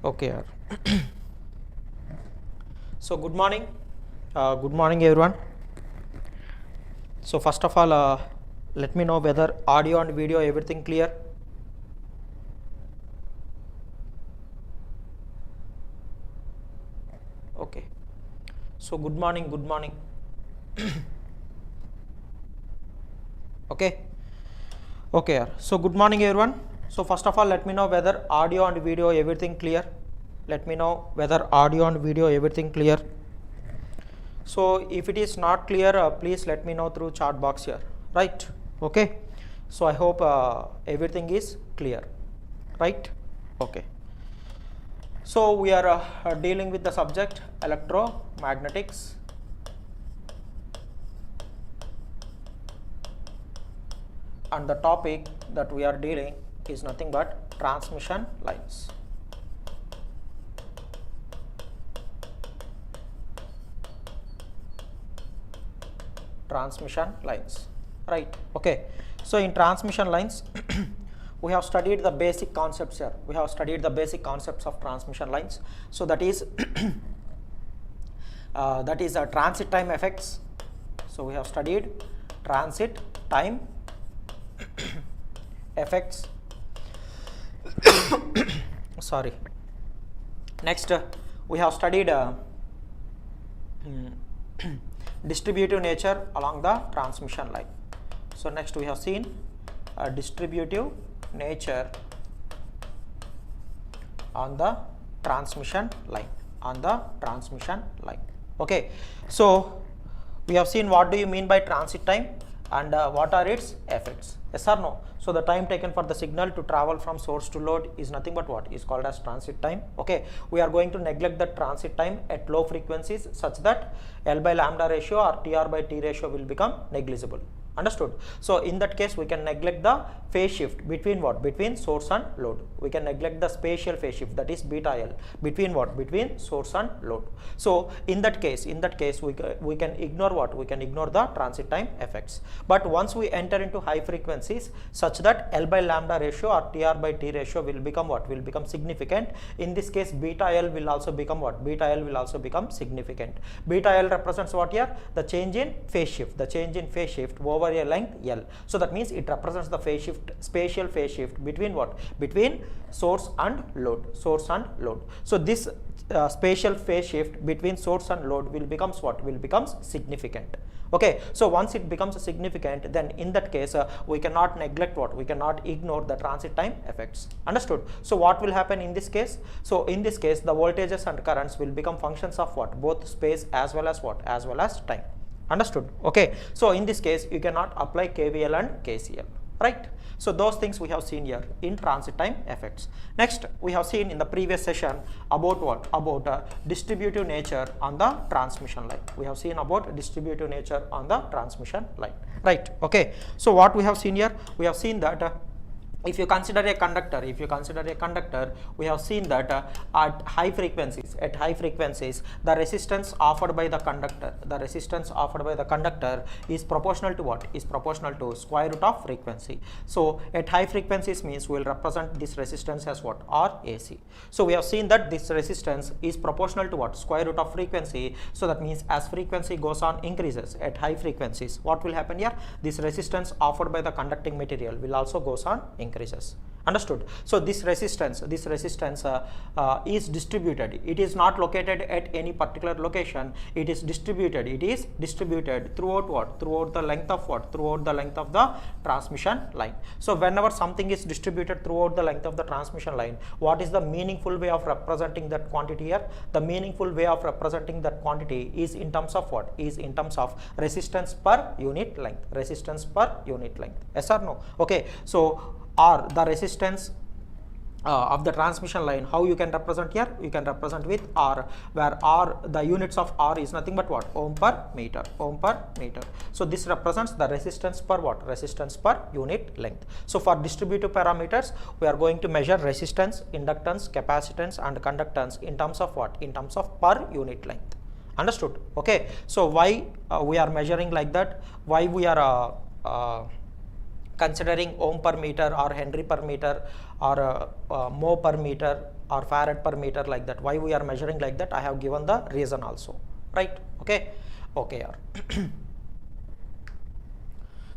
Okay. So good morning everyone. So first of all, let me know whether audio and video everything clear. Okay. So good morning. Okay. So good morning everyone. So first of all, let me know whether audio and video everything clear. Let me know whether audio and video everything clear. So if it is not clear, please let me know through chat box here, right? Okay. So I hope everything is clear, right? Okay. So we are dealing with the subject electromagnetics. And the topic that we are dealing is nothing but transmission lines. Transmission lines, right? Okay. So in transmission lines, we have studied the basic concepts here. We have studied the basic concepts of transmission lines. So that is transit time effects. So we have studied transit time effects. Sorry. Next, we have studied distributive nature along the transmission line. So next we have seen distributive nature on the transmission line. Okay. So we have seen what do you mean by transit time and what are its effects. Yes or no? So the time taken for the signal to travel from source to load is nothing but what is called as transit time. Okay, we are going to neglect the transit time at low frequencies such that L by lambda ratio or TR by T ratio will become negligible. Understood? So in that case, we can neglect the phase shift between what? Between source and load. We can neglect the spatial phase shift, that is beta L, between what? Between source and load. So in that case, we can ignore what? We can ignore the transit time effects. But once we enter into high frequencies such that L by lambda ratio or TR by T ratio will become what? Will become significant. In this case, beta L will also become what? Beta L will also become significant. Beta L represents what here? The change in phase shift. The change in phase shift over a length L. So that means it represents the phase shift, spatial phase shift between what? Between source and load. So this spatial phase shift between source and load will becomes what? Will becomes significant. Okay. So once it becomes significant, then in that case we cannot neglect what? We cannot ignore the transit time effects. Understood? So what will happen in this case? So in this case, the voltages and currents will become functions of what? Both space as well as what? As well as time. Understood? Okay. So in this case, you cannot apply KVL and KCL, right? So those things we have seen here in transit time effects. Next, we have seen in the previous session about what? About distributive nature on the transmission line. We have seen about distributive nature on the transmission line, right? Okay. So what we have seen here? We have seen that if you consider a conductor, we have seen that at high frequencies, the resistance offered by the conductor, is proportional to what? Is proportional to square root of frequency. So at high frequencies means we will represent this resistance as what? RAC. So we have seen that this resistance is proportional to what? Square root of frequency. So that means as frequency goes on increases at high frequencies, what will happen here? This resistance offered by the conducting material will also goes on increases. Understood? So this resistance is distributed. It is not located at any particular location. It is distributed. Throughout what? Throughout the length of what? Throughout the length of the transmission line. So whenever something is distributed throughout the length of the transmission line, what is the meaningful way of representing that quantity here? The meaningful way of representing that quantity is in terms of what? Is in terms of resistance per unit length. Yes or no? Okay. So R, the resistance of the transmission line, how you can represent here? You can represent with R, where R, the units of R is nothing but what? Ohm per meter. So this represents the resistance per what? Resistance per unit length. So for distributive parameters, we are going to measure resistance, inductance, capacitance and conductance in terms of what? In terms of per unit length. Understood? Okay. So why we are measuring like that? Why we are considering ohm per meter or henry per meter or mho per meter or farad per meter, like that. Why we are measuring like that, I have given the reason also, right? Okay, yaar.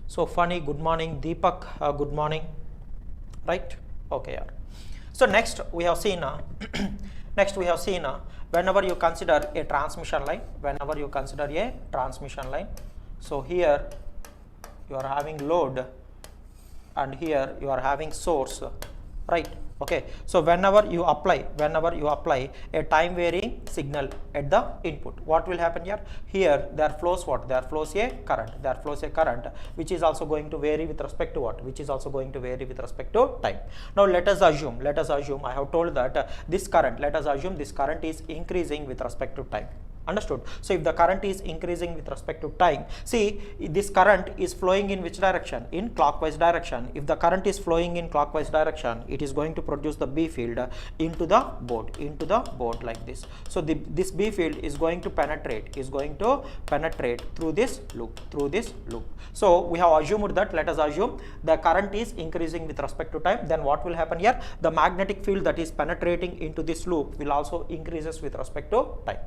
So funny, good morning. Deepak, good morning, right? Okay, yaar. So next we have seen whenever you consider a transmission line, so here you are having load and here you are having source, right? Okay, so whenever you apply a time varying signal at the input, what will happen here? Here there flows what? There flows a current, which is also going to vary with respect to what? Which is also going to vary with respect to time. Now let us assume I have told that this current, let us assume this current is increasing with respect to time. Understood? So if the current is increasing with respect to time, see, this current is flowing in which direction? In clockwise direction. If the current is flowing in clockwise direction, it is going to produce the B field into the board like this. So this B field is going to penetrate through this loop, So we have assumed that, let us assume the current is increasing with respect to time. Then what will happen here? The magnetic field that is penetrating into this loop will also increases with respect to time.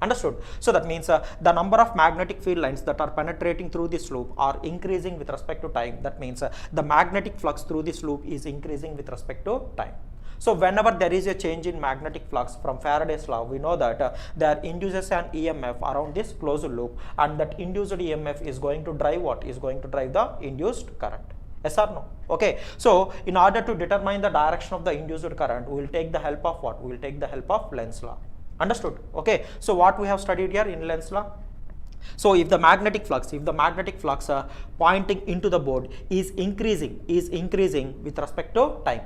Understood? So that means the number of magnetic field lines that are penetrating through this loop are increasing with respect to time. That means the magnetic flux through this loop is increasing with respect to time. So whenever there is a change in magnetic flux from Faraday's law, we know that there induces an EMF around this closed loop, and that induced EMF is going to drive what? Is going to drive the induced current. Yes or no? Okay. So in order to determine the direction of the induced current, we will take the help of what? We will take the help of Lenz's law. Understood? Okay. So what we have studied here in Lenz's law? So if the magnetic flux pointing into the board is increasing with respect to time,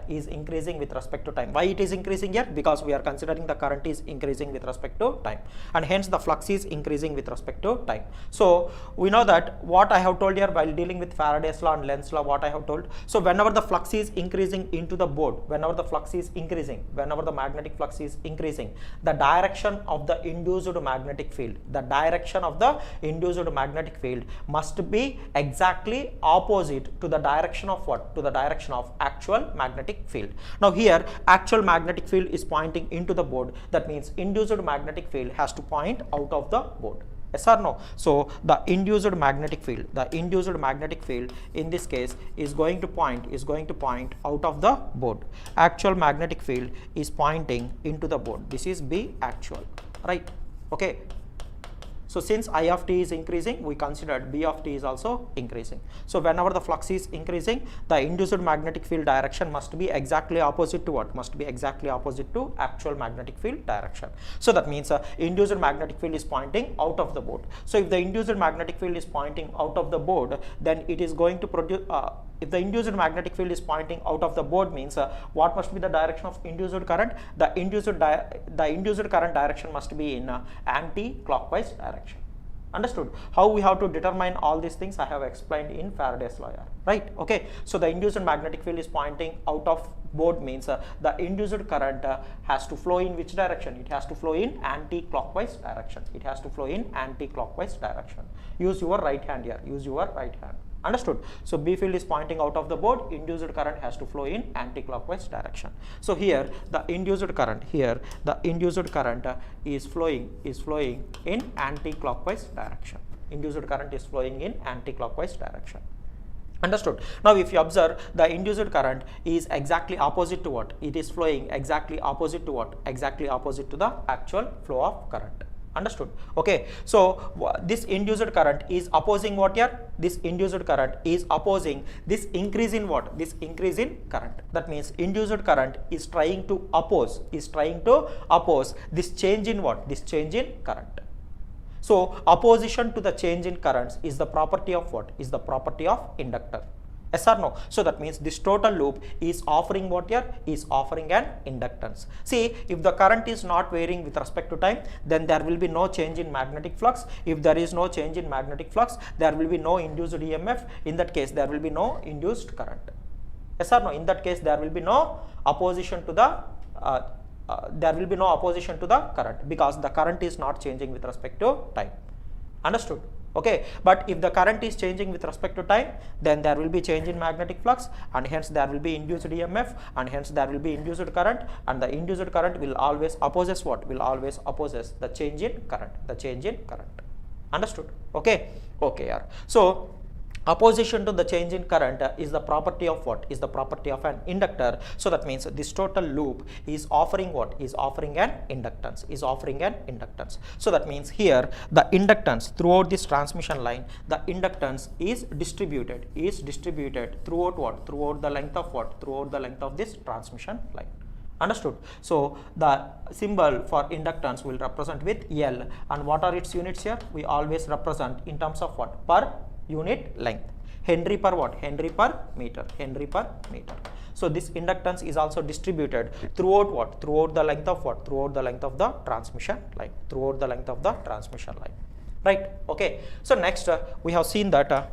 Why it is increasing here? Because we are considering the current is increasing with respect to time, and hence the flux is increasing with respect to time. So we know that what I have told here while dealing with Faraday's law and Lenz's law, what I have told. So whenever the flux is increasing into the board, whenever the magnetic flux is increasing, the direction of the induced magnetic field, must be exactly opposite to the direction of what? To the direction of actual magnetic field. Now here actual magnetic field is pointing into the board. That means induced magnetic field has to point out of the board. Yes or no? So the induced magnetic field in this case is going to point out of the board. Actual magnetic field is pointing into the board. This is B actual, right? Okay. So since I of t is increasing, we considered B of t is also increasing. So whenever the flux is increasing, the induced magnetic field direction must be exactly opposite to what? Must be exactly opposite to actual magnetic field direction. So that means induced magnetic field is pointing out of the board. So if the induced magnetic field is pointing out of the board, then it is going to produce, if the induced magnetic field is pointing out of the board, means what must be the direction of induced current? The induced current direction must be in anti-clockwise direction. Understood? How we have to determine all these things I have explained in Faraday's law, right? Okay. So the induced magnetic field is pointing out of board, means the induced current has to flow in which direction? It has to flow in anti-clockwise direction. Use your right hand here. Understood? So B field is pointing out of the board, induced current has to flow in anti-clockwise direction. So here the induced current is flowing in anti-clockwise direction. Understood? Now if you observe, the induced current is exactly opposite to what? It is flowing exactly opposite to what? Exactly opposite to the actual flow of current. Understood? Okay. So this induced current is opposing what here? This induced current is opposing this increase in what? This increase in current. That means induced current is trying to oppose this change in what? This change in current. So opposition to the change in currents is the property of what? Is the property of inductor. Yes or no? So that means this total loop is offering what here? Is offering an inductance. See, if the current is not varying with respect to time, then there will be no change in magnetic flux. If there is no change in magnetic flux, there will be no induced EMF. In that case, there will be no induced current. Yes or no? In that case, there will be no opposition to the current, because the current is not changing with respect to time. Understood? Okay, but if the current is changing with respect to time, then there will be change in magnetic flux, and hence there will be induced EMF, and hence there will be induced current, and the induced current will always opposes what? Will always opposes the change in current, the change in current. Understood? Okay, okay, yeah. So opposition to the change in current is the property of what? Is the property of an inductor. So that means this total loop is offering what? Is offering an inductance, is offering an inductance. So that means here the inductance throughout this transmission line, the inductance is distributed throughout what? Throughout the length of what? Throughout the length of this transmission line. Understood? So the symbol for inductance will represent with L, and what are its units here? We always represent in terms of what? Per unit length. Henry per what? Henry per meter. Henry per meter. So this inductance is also distributed throughout what? Throughout the length of what? Throughout the length of the transmission line. Throughout the length of the transmission line. Right? Okay. So next we have seen that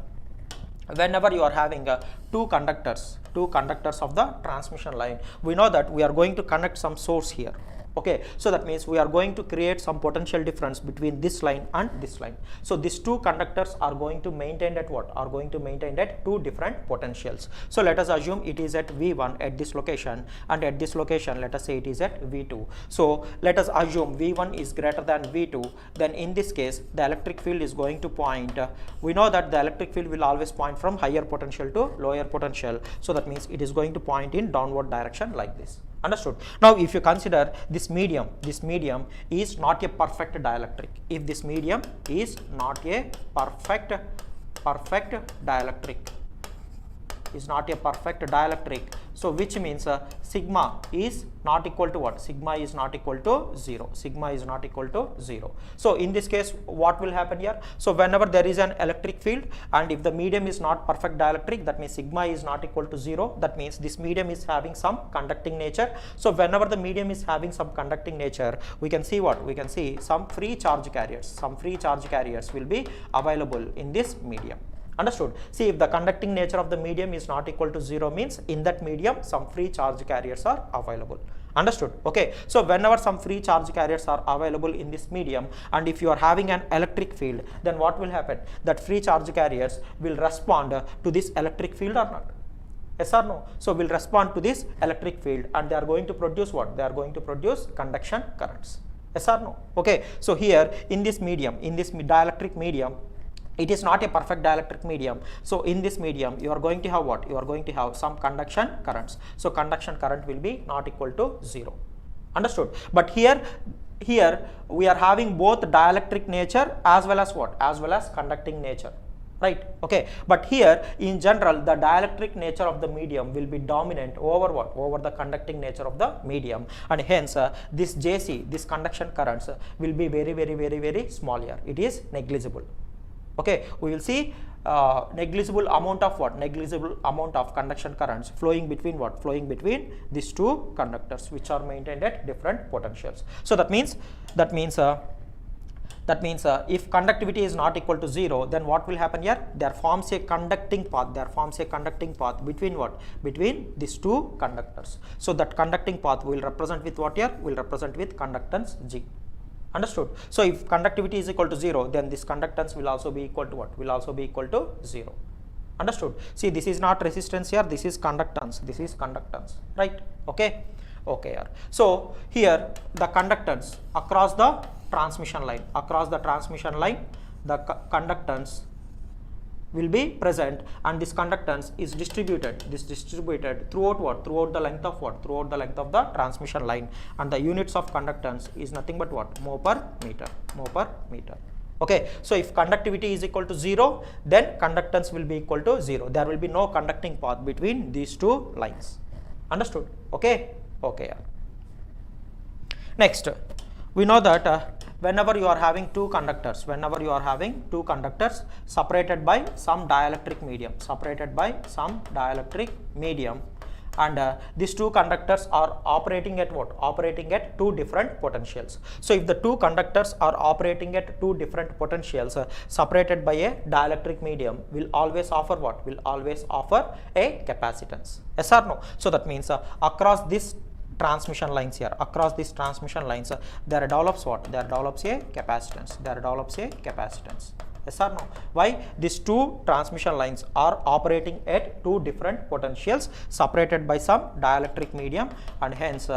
whenever you are having two conductors of the transmission line, we know that we are going to connect some source here. Okay, so that means we are going to create some potential difference between this line and this line. So these two conductors are going to maintain at what? Are going to maintain at two different potentials. So let us assume it is at V1 at this location, and at this location let us say it is at V2. So let us assume V1 is greater than V2. Then in this case the electric field is going to point, we know that the electric field will always point from higher potential to lower potential. So that means it is going to point in downward direction like this. Understood? Now if you consider this medium is not a perfect dielectric. If this medium is not a perfect dielectric, is not a perfect dielectric, so which means sigma is not equal to what? Sigma is not equal to 0. Sigma is not equal to 0. So in this case what will happen here? So whenever there is an electric field, and if the medium is not perfect dielectric, that means sigma is not equal to 0. That means this medium is having some conducting nature. So whenever the medium is having some conducting nature, we can see what? We can see some free charge carriers. Some free charge carriers will be available in this medium. Understood? See, if the conducting nature of the medium is not equal to 0 means in that medium some free charge carriers are available. Understood? Okay. So whenever some free charge carriers are available in this medium, and if you are having an electric field, then what will happen? That free charge carriers will respond to this electric field or not? Yes or no? So will respond to this electric field, and they are going to produce what? They are going to produce conduction currents. Yes or no? Okay. So here in this medium, in this dielectric medium, it is not a perfect dielectric medium. So in this medium you are going to have what? You are going to have some conduction currents. So conduction current will be not equal to 0. Understood? But here we are having both dielectric nature as well as what? As well as conducting nature. Right? Okay. But here in general the dielectric nature of the medium will be dominant over what? Over the conducting nature of the medium, and hence this JC, this conduction currents will be very small here. It is negligible. Okay, we will see negligible amount of what? Negligible amount of conduction currents flowing between what? Flowing between these two conductors, which are maintained at different potentials. So that means if conductivity is not equal to 0, then what will happen here? There forms a conducting path. There forms a conducting path between what? Between these two conductors. So that conducting path will represent with what here? Will represent with conductance G. Understood? So if conductivity is equal to 0, then this conductance will also be equal to what? Will also be equal to 0. Understood? See, this is not resistance here, this is conductance. This is conductance, right? Okay. Okay. So here the conductance across the transmission line, the conductance will be present, and this conductance is distributed throughout what? Throughout the length of what? Throughout the length of the transmission line, and the units of conductance is nothing but what? Mho per meter. Okay. So if conductivity is equal to 0, then conductance will be equal to 0. There will be no conducting path between these two lines. Understood? Okay. Okay. Next, we know that whenever you are having two conductors separated by some dielectric medium, and these two conductors are operating at what? Operating at two different potentials. So if the two conductors are operating at two different potentials separated by a dielectric medium, will always offer what? Will always offer a capacitance. Yes or no? So that means across this transmission lines here, there develops what? There develops a capacitance. Yes or no? Why? These two transmission lines are operating at two different potentials separated by some dielectric medium, and hence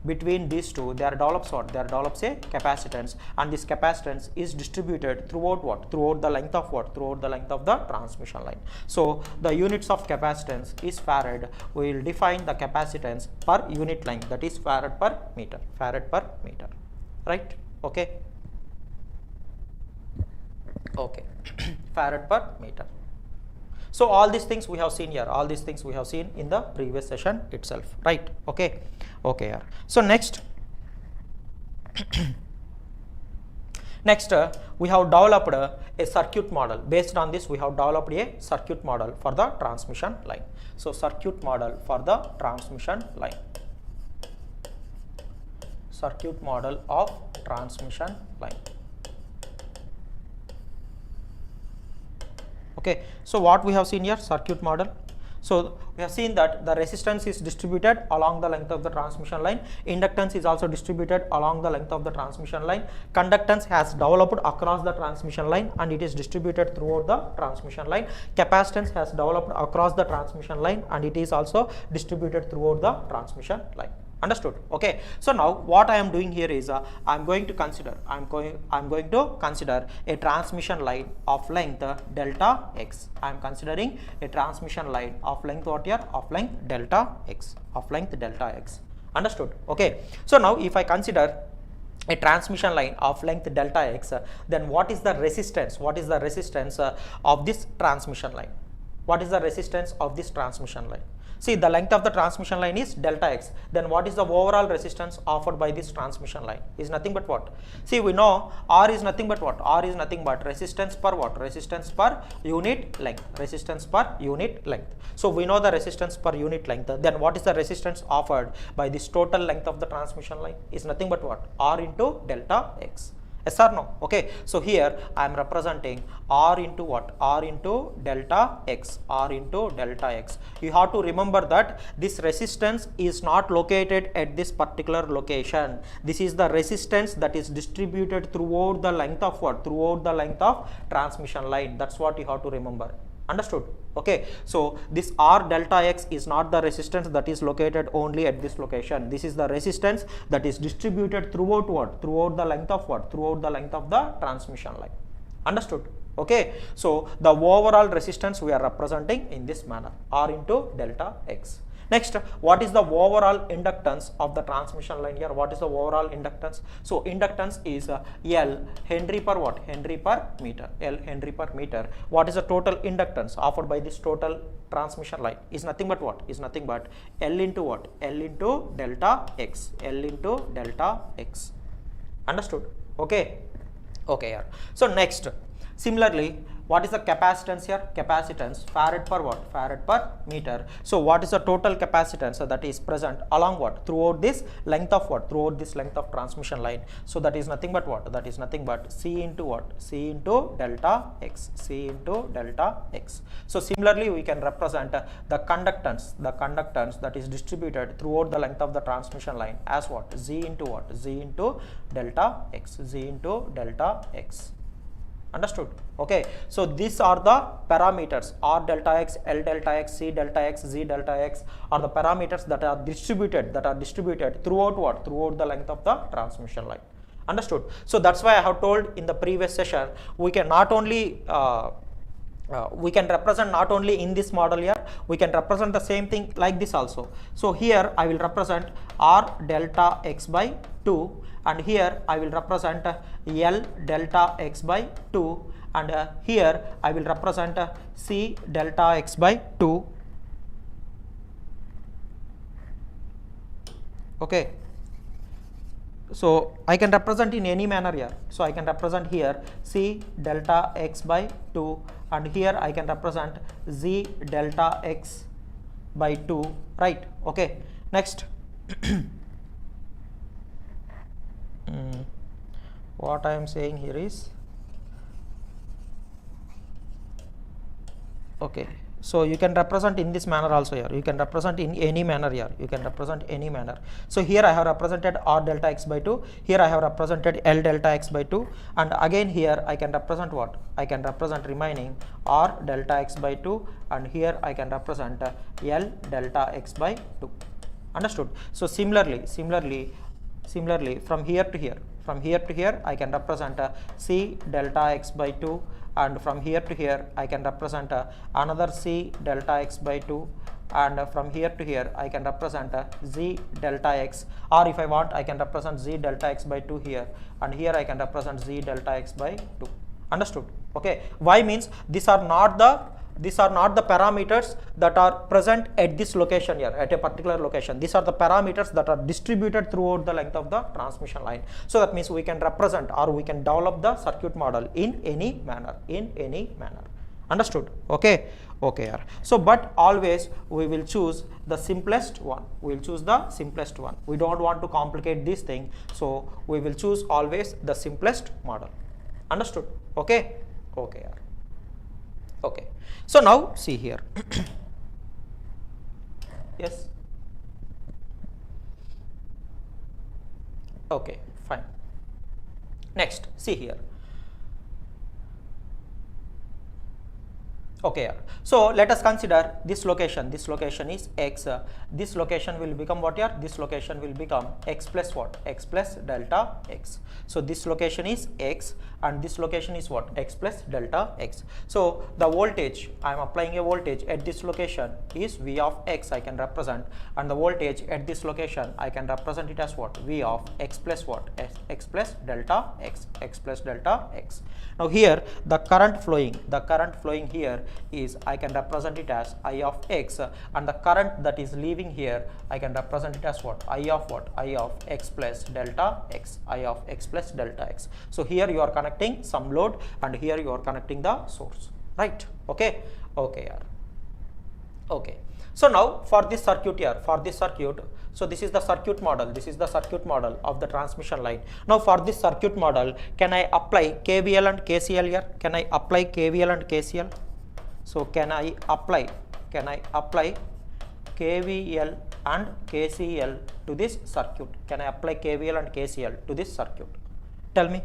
between these two there develops what? There develops a capacitance, and this capacitance is distributed throughout what? Throughout the length of what? Throughout the length of the transmission line. So the units of capacitance is farad. We will define the capacitance per unit length, that is farad per meter. Farad per meter. Right? Okay. Okay. Farad per meter. So all these things we have seen here, all these things we have seen in the previous session itself, right? Okay. Okay, yeah. So next we have developed a circuit model. Based on this, we have developed a circuit model for the transmission line. So circuit model for the transmission line. Circuit model of transmission line. Okay, so what we have seen here, circuit model. So we have seen that the resistance is distributed along the length of the transmission line. Inductance is also distributed along the length of the transmission line. Conductance has developed across the transmission line and it is distributed throughout the transmission line. Capacitance has developed across the transmission line and it is also distributed throughout the transmission line. Understood? Okay. So now what I am doing here is I'm going to consider a transmission line of length delta x. I am considering a transmission line of length what here? Of length delta x. Of length delta x. Understood? Okay. So now if I consider a transmission line of length delta x, then what is the resistance? What is the resistance of this transmission line? What is the resistance of this transmission line? See, the length of the transmission line is delta x. Then what is the overall resistance offered by this transmission line? Is nothing but what? See, we know R is nothing but what? R is nothing but resistance per what? Resistance per unit length. Resistance per unit length. So we know the resistance per unit length. Then what is the resistance offered by this total length of the transmission line? Is nothing but what? R into delta x. Yes or no? Okay. So here I am representing R into what? R into delta x. R into delta x. You have to remember that this resistance is not located at this particular location. This is the resistance that is distributed throughout the length of what? Throughout the length of transmission line. That's what you have to remember. Understood? Okay. So this R delta x is not the resistance that is located only at this location. This is the resistance that is distributed throughout what? Throughout the length of what? Throughout the length of the transmission line. Understood? Okay. So the overall resistance we are representing in this manner, R into delta x. Next, what is the overall inductance of the transmission line here? What is the overall inductance? So inductance is L Henry per what? Henry per meter. L Henry per meter. What is the total inductance offered by this total transmission line? Is nothing but what? Is nothing but L into what? L into delta x. L into delta x. Understood? Okay. Okay. Yeah. So next, similarly, what is the capacitance here? Capacitance, farad per what? Farad per meter. So what is the total capacitance that is present along what? Throughout this length of what? Throughout this length of transmission line. So that is nothing but what? That is nothing but C into what? C into delta x. C into delta x. So similarly we can represent the conductance that is distributed throughout the length of the transmission line as what? Z into what? Z into delta x. Z into delta x. Understood? Okay. So these are the parameters R delta x, L delta x, C delta x, Z delta x are the parameters that are distributed throughout what? Throughout the length of the transmission line. Understood? So that's why I have told in the previous session we can not only we can represent not only in this model here, we can represent the same thing like this also. So here I will represent R delta x by 2, and here I will represent L delta x by 2, and here I will represent C delta x by 2. Okay. So I can represent in any manner here. So I can represent here C delta x by 2, and here I can represent Z delta x by 2, right? Okay. Next. What I am saying here is, okay, So you can represent in this manner also here. You can represent in any manner here. You can represent any manner. So here I have represented R delta x by 2. Here I have represented L delta x by 2. And again here I can represent what? I can represent remaining R delta x by 2. And here I can represent L delta x by 2. Understood? So similarly from here to here I can represent C delta x by 2. And from here to here I can represent another C delta x by 2, and from here to here I can represent Z delta x, or if I want I can represent Z delta x by 2 here, and here I can represent Z delta x by 2. Understood? Okay. Why means these are not the parameters that are present at this location here, at a particular location. These are the parameters that are distributed throughout the length of the transmission line. So that means we can represent or we can develop the circuit model in any manner, Understood? Okay. Okay. So but always we will choose the simplest one. We will choose the simplest one. We don't want to complicate this thing. So we will choose always the simplest model. Understood? Okay. Okay. Okay. So now see here. Yes. Okay, fine. Next, see here. Okay, so let us consider this location. This location is x. This location will become what here? This location will become x plus what? X plus delta x. So this location is x, and this location is what? X plus delta x. So the voltage, I am applying a voltage at this location is V of x I can represent, and the voltage at this location I can represent it as what? V of x plus what? X plus delta x. X plus delta x. Now here the current flowing here is, I can represent it as I of x, and the current that is leaving here I can represent it as what? I of what? I of x plus delta x. I of x plus delta x. So here you are connecting some load, and here you are connecting the source, right? Okay. Okay. Okay. So now for this circuit here, so this is the circuit model of the transmission line. Now for this circuit model, can I apply KVL and KCL here? Can I apply KVL and KCL? So can I apply KVL and KCL to this circuit? Can I apply KVL and KCL to this circuit? Tell me.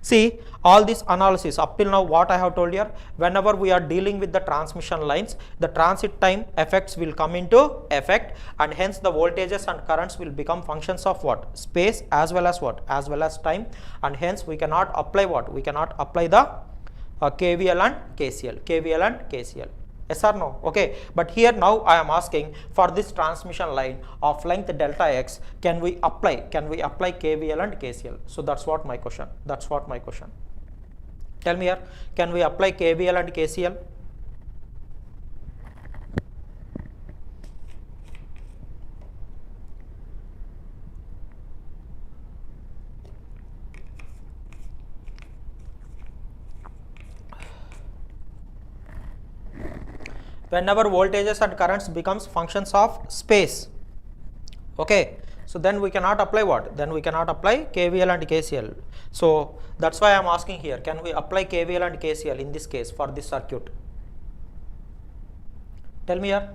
See, all this analysis up till now, what I have told here, whenever we are dealing with the transmission lines, the transit time effects will come into effect, and hence the voltages and currents will become functions of what? Space as well as what? As well as time, and hence we cannot apply what? We cannot apply the KVL and KCL. Yes or no? Okay. But here now I am asking, for this transmission line of length delta x, can we apply KVL and KCL? So that's what my question. Tell me here, can we apply KVL and KCL? Whenever voltages and currents becomes functions of space, okay, so then we cannot apply what? Then we cannot apply KVL and KCL. So that's why I am asking here, can we apply KVL and KCL in this case for this circuit? Tell me here.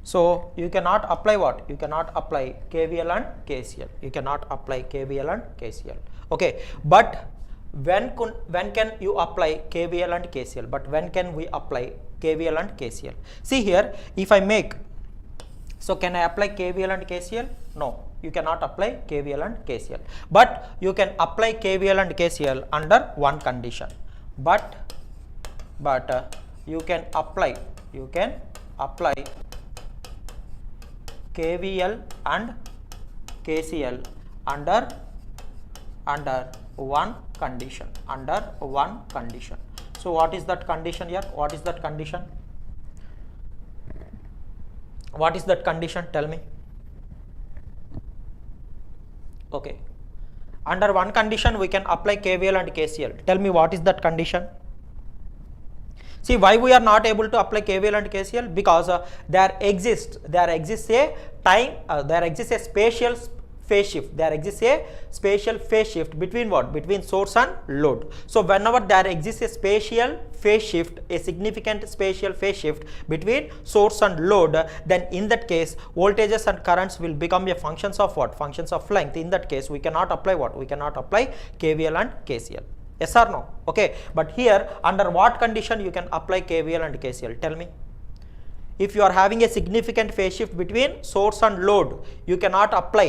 So you cannot apply what? You cannot apply KVL and KCL. You cannot apply KVL and KCL. Okay, but when can you apply KVL and KCL? But when can we apply KVL and KCL? See here, if I make, so can I apply KVL and KCL? No, you cannot apply KVL and KCL. But you can apply KVL and KCL under one condition. But you can apply KVL and KCL under one condition. So what is that condition here? What is that condition? Tell me. Okay, under one condition we can apply KVL and KCL. Tell me what is that condition? See, why we are not able to apply KVL and KCL? Because there exists a spatial phase shift. There exists a spatial phase shift between what? Between source and load. So whenever there exists a spatial phase shift, a significant spatial phase shift between source and load, then in that case voltages and currents will become a functions of what? Functions of length. In that case we cannot apply what? We cannot apply KVL and KCL. Yes or no? Okay, but here under what condition you can apply KVL and KCL? Tell me. If you are having a significant phase shift between source and load, you cannot apply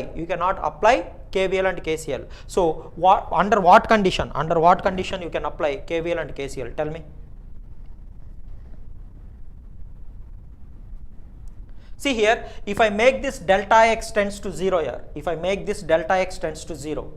KVL and KCL. So under what condition you can apply KVL and KCL? Tell me. See here, if I make this delta x tends to 0 here, if I make this delta x tends to 0,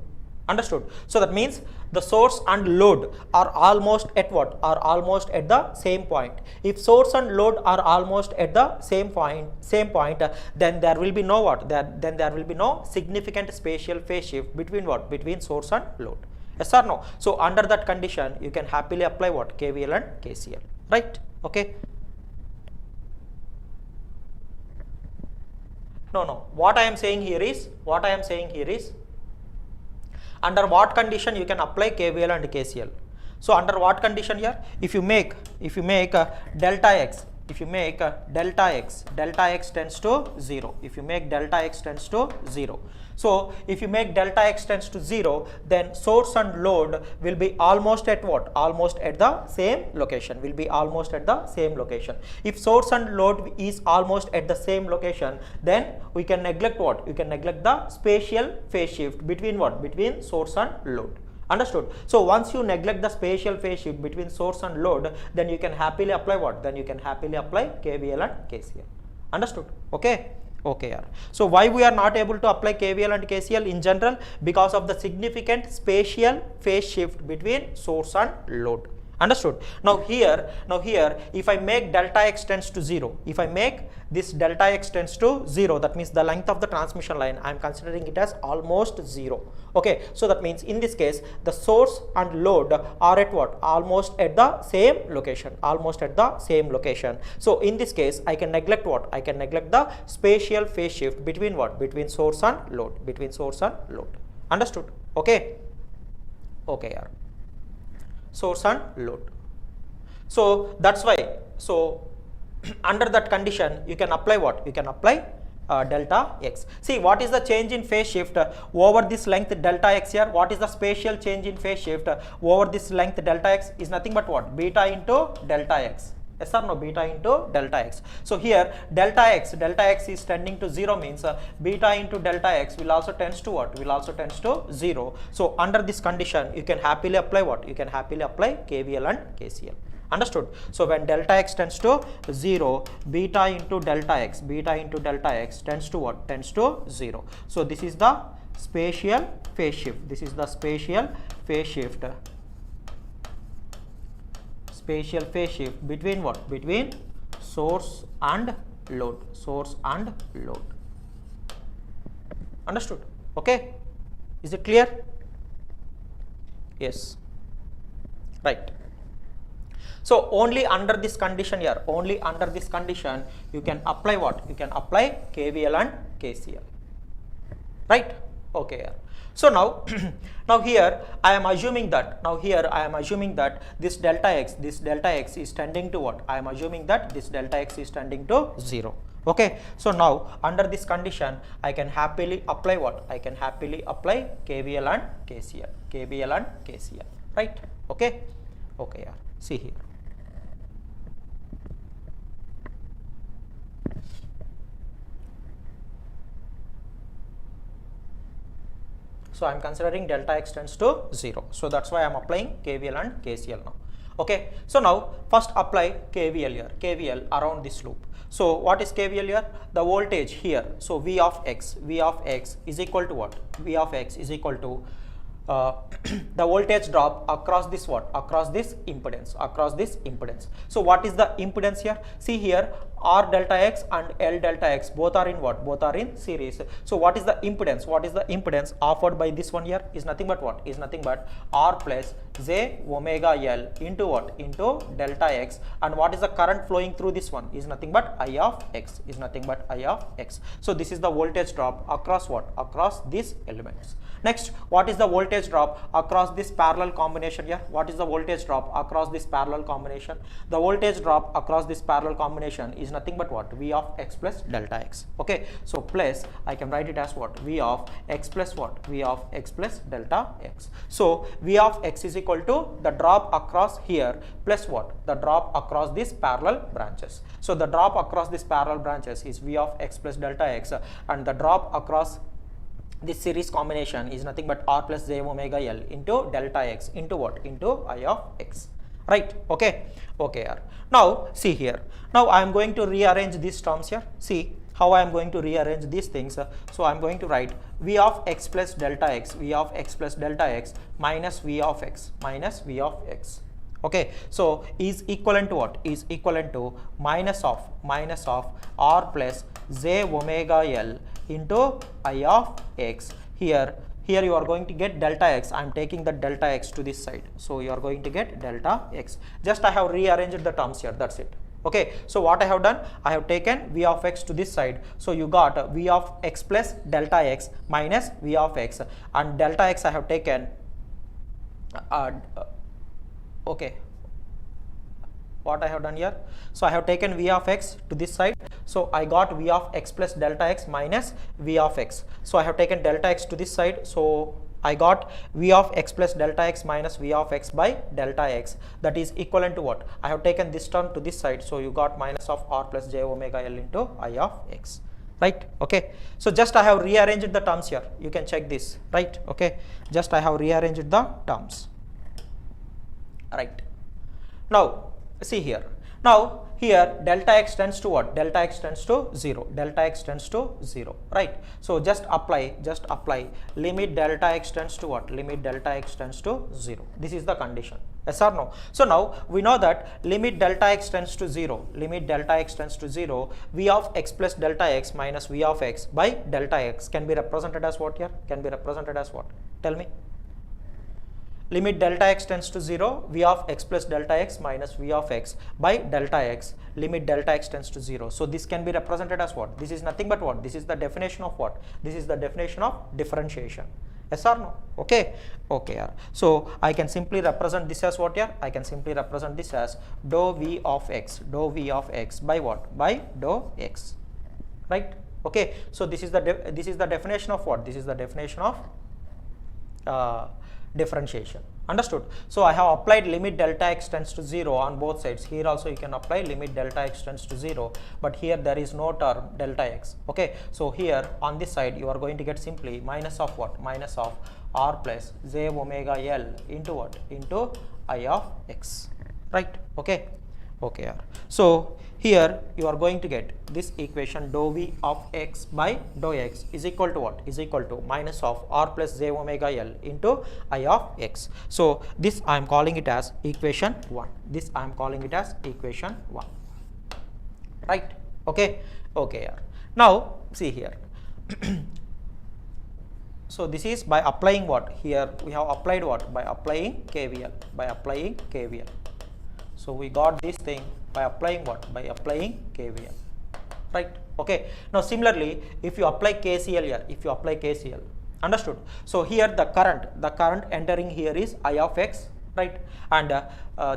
understood? So that means the source and load are almost at what? Are almost at the same point. If source and load are almost at the same point, then there will be no what? Then there will be no significant spatial phase shift between what? Between source and load. Yes or no? So under that condition, you can happily apply what? KVL and KCL. Right? Okay. No. What I am saying here is under what condition you can apply KVL and KCL. So under what condition here? If you make delta x tends to 0. If you make delta x tends to 0. So if you make delta x tends to 0, then source and load will be almost at what? Almost at the same location. Will be almost at the same location. If source and load is almost at the same location, then we can neglect what? You can neglect the spatial phase shift between what? Between source and load. Understood? So once you neglect the spatial phase shift between source and load, then you can happily apply what? Then you can happily apply KVL and KCL. Understood? Okay. Okay. So why we are not able to apply KVL and KCL in general? Because of the significant spatial phase shift between source and load. Understood? Now here if I make delta x tends to 0, if I make this delta x tends to 0, that means the length of the transmission line, I am considering it as almost 0. Okay, so that means in this case the source and load are at what? Almost at the same location. So in this case I can neglect what? I can neglect the spatial phase shift between what? Between source and load. Understood? Okay. Okay. Source and load. So that's why, so under that condition you can apply what? You can apply delta x. See, what is the change in phase shift over this length delta x here? What is the spatial change in phase shift over this length delta x? Is nothing but what? Beta into delta x. Yes or no? Beta into delta x. So here delta x is tending to 0 means beta into delta x will also tends to what? Will also tends to 0. So under this condition you can happily apply what? You can happily apply KVL and KCL. Understood? So when delta x tends to 0, beta into delta x tends to what? Tends to 0. So this is the spatial phase shift. Spatial phase shift between what? Between source and load. Understood? Okay. Is it clear? Yes. Right. So only under this condition here, you can apply what? You can apply KVL and KCL. Right? Okay. So now here I am assuming that this delta x is tending to what? I am assuming that this delta x is tending to 0. Okay. So now under this condition I can happily apply what? I can happily apply KVL and KCL. Right? Okay. Okay. See here. So I am considering delta x tends to 0. So that's why I am applying KVL and KCL now. Okay. So now first apply KVL here. KVL around this loop. So what is KVL here? The voltage here. So V of x is equal to what? V of x is equal to the voltage drop across this what? Across this impedance. So what is the impedance here? See here, R delta X and L delta X both are in what? Both are in series. So what is the impedance? What is the impedance offered by this one here? Is nothing but what? Is nothing but R plus J omega L into what? Into delta X. And what is the current flowing through this one? Is nothing but I of X. Is nothing but I of X. So this is the voltage drop across what? Across these elements. Next, what is the voltage drop across this parallel combination here? What is the voltage drop across this parallel combination? The voltage drop across this parallel combination is nothing but what? V of X plus delta X. Okay, so plus I can write it as what? V of X plus what? V of X plus delta X. So V of X is equal to the drop across here plus what? The drop across these parallel branches. So the drop across these parallel branches is V of X plus delta X, and the drop across this series combination is nothing but R plus J omega L into delta X into what? Into I of X. Right? Okay. Okay. Now see here. Now I am going to rearrange these terms here. See how I am going to rearrange these things. So I am going to write V of X plus delta X, V of X plus delta X minus V of X minus V of X. Okay, so is equivalent to what? Is equivalent to minus of R plus J omega L into I of X. Here you are going to get delta X. I am taking the delta X to this side. So you are going to get delta X. Just I have rearranged the terms here. That's it. Okay, so what I have done? I have taken V of X to this side. So you got V of X plus delta X minus V of X, and delta X I have taken okay, what I have done here? So I have taken V of X to this side. So I got V of X plus delta X minus V of X. So I have taken delta X to this side. So I got V of X plus delta X minus V of X by delta X. That is equivalent to what? I have taken this term to this side. So you got minus of R plus J omega L into I of X. Right? Okay. So just I have rearranged the terms here. You can check this. Right? Okay. Just I have rearranged the terms. Right. Now see here. Now here delta X tends to what? Delta X tends to 0. Delta X tends to 0. Right. So just apply limit delta X tends to what? Limit delta X tends to 0. This is the condition. Yes or no? So now we know that limit delta X tends to 0. Limit delta X tends to 0. V of X plus delta X minus V of X by delta X can be represented as what here? Can be represented as what? Tell me. Limit delta X tends to 0, V of X plus delta X minus V of X by delta X, limit delta X tends to 0. So this can be represented as what? This is nothing but what? This is the definition of what? This is the definition of differentiation. Yes or no? Okay. Okay. So I can simply represent this as what here? I can simply represent this as dou V of X by what? By dou X. Right? Okay. So this is the definition of what? This is the definition of differentiation. Understood? So I have applied limit delta X tends to 0 on both sides. Here also you can apply limit delta X tends to 0, but here there is no term delta X. Okay, so here on this side you are going to get simply minus of what? Minus of R plus J omega L into what? Into I of X. Right? Okay. Okay. So here you are going to get this equation dou V of X by dou X is equal to what? Is equal to minus of R plus J omega L into I of X. So this I am calling it as equation 1. This I am calling it as equation 1. Right? Okay. Okay. Now see here. So this is by applying what? Here we have applied what? By applying KVL. By applying KVL. So we got this thing by applying what? By applying KVL. Right? Okay. Now similarly, if you apply KCL here, if you apply KCL, understood? So here the current entering here is I of X, right? And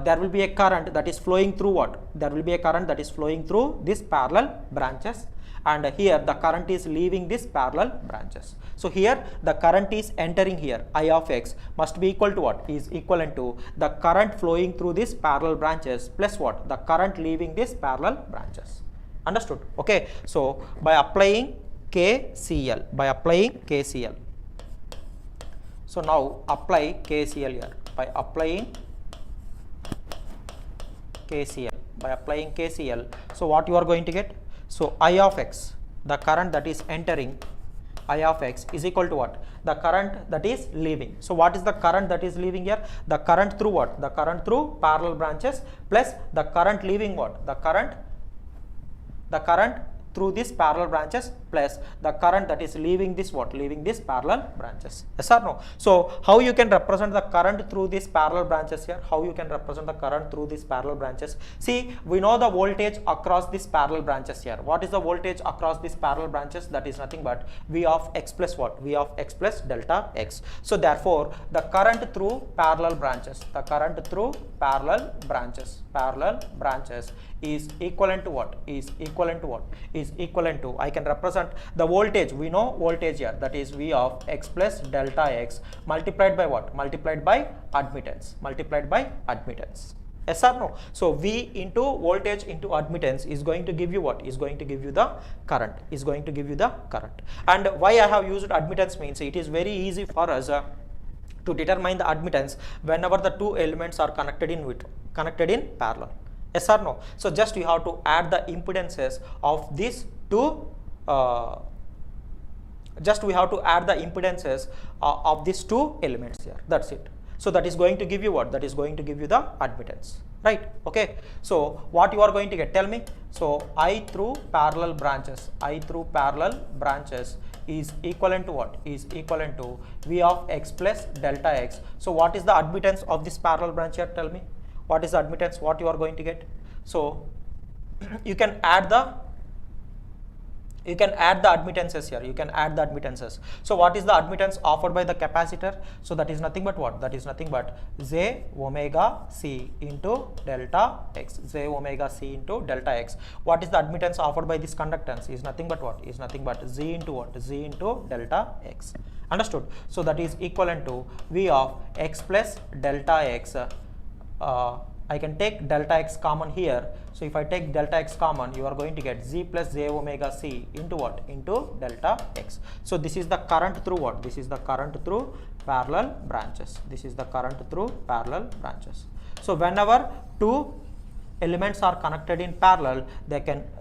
there will be a current that is flowing through what? There will be a current that is flowing through these parallel branches, and here the current is leaving these parallel branches. So here the current is entering here, I of X must be equal to what? Is equivalent to the current flowing through these parallel branches plus what? The current leaving these parallel branches. Understood? Okay. So by applying KCL, so now apply KCL here. By applying KCL, so what you are going to get? So I of X, the current that is entering I of x is equal to what? The current that is leaving. So what is the current that is leaving here? The current through what? The current through parallel branches plus the current leaving what? The current through these parallel branches plus the current that is leaving this what? Leaving these parallel branches. Yes or no? So how you can represent the current through these parallel branches here? How you can represent the current through these parallel branches? See, we know the voltage across these parallel branches here. What is the voltage across these parallel branches? That is nothing but V of x plus what? V of x plus delta x. So therefore the current through parallel branches, the current through parallel branches is equivalent to what? Is equivalent to what? Is equivalent to, I can represent the voltage, we know voltage here, that is V of x plus delta x multiplied by what? Multiplied by admittance, multiplied by admittance. Yes or no? So V into voltage into admittance is going to give you what? Is going to give you the current, is going to give you the current. And why I have used admittance means it is very easy for us to determine the admittance whenever the two elements are connected in parallel. Yes or no? So just you have to add the impedances of these two, just we have to add the impedances of these two elements here. That's it. So that is going to give you what? That is going to give you the admittance, right? Okay. So what you are going to get? Tell me. So I through parallel branches is equivalent to what? Is equivalent to V of x plus delta x. So what is the admittance of this parallel branch here? Tell me. What is the admittance? What you are going to get? So you can add the admittances here. You can add the admittances. So what is the admittance offered by the capacitor? So that is nothing but what? That is nothing but j omega c into delta x. J omega c into delta x. What is the admittance offered by this conductance? Is nothing but what? Is nothing but z into what? Z into delta x. Understood? So that is equivalent to V of x plus delta x. I can take delta x common here. So if I take delta x common, you are going to get z plus j omega c into what? Into delta x. So this is the current through what? This is the current through parallel branches. This is the current through parallel branches. So whenever two elements are connected in parallel,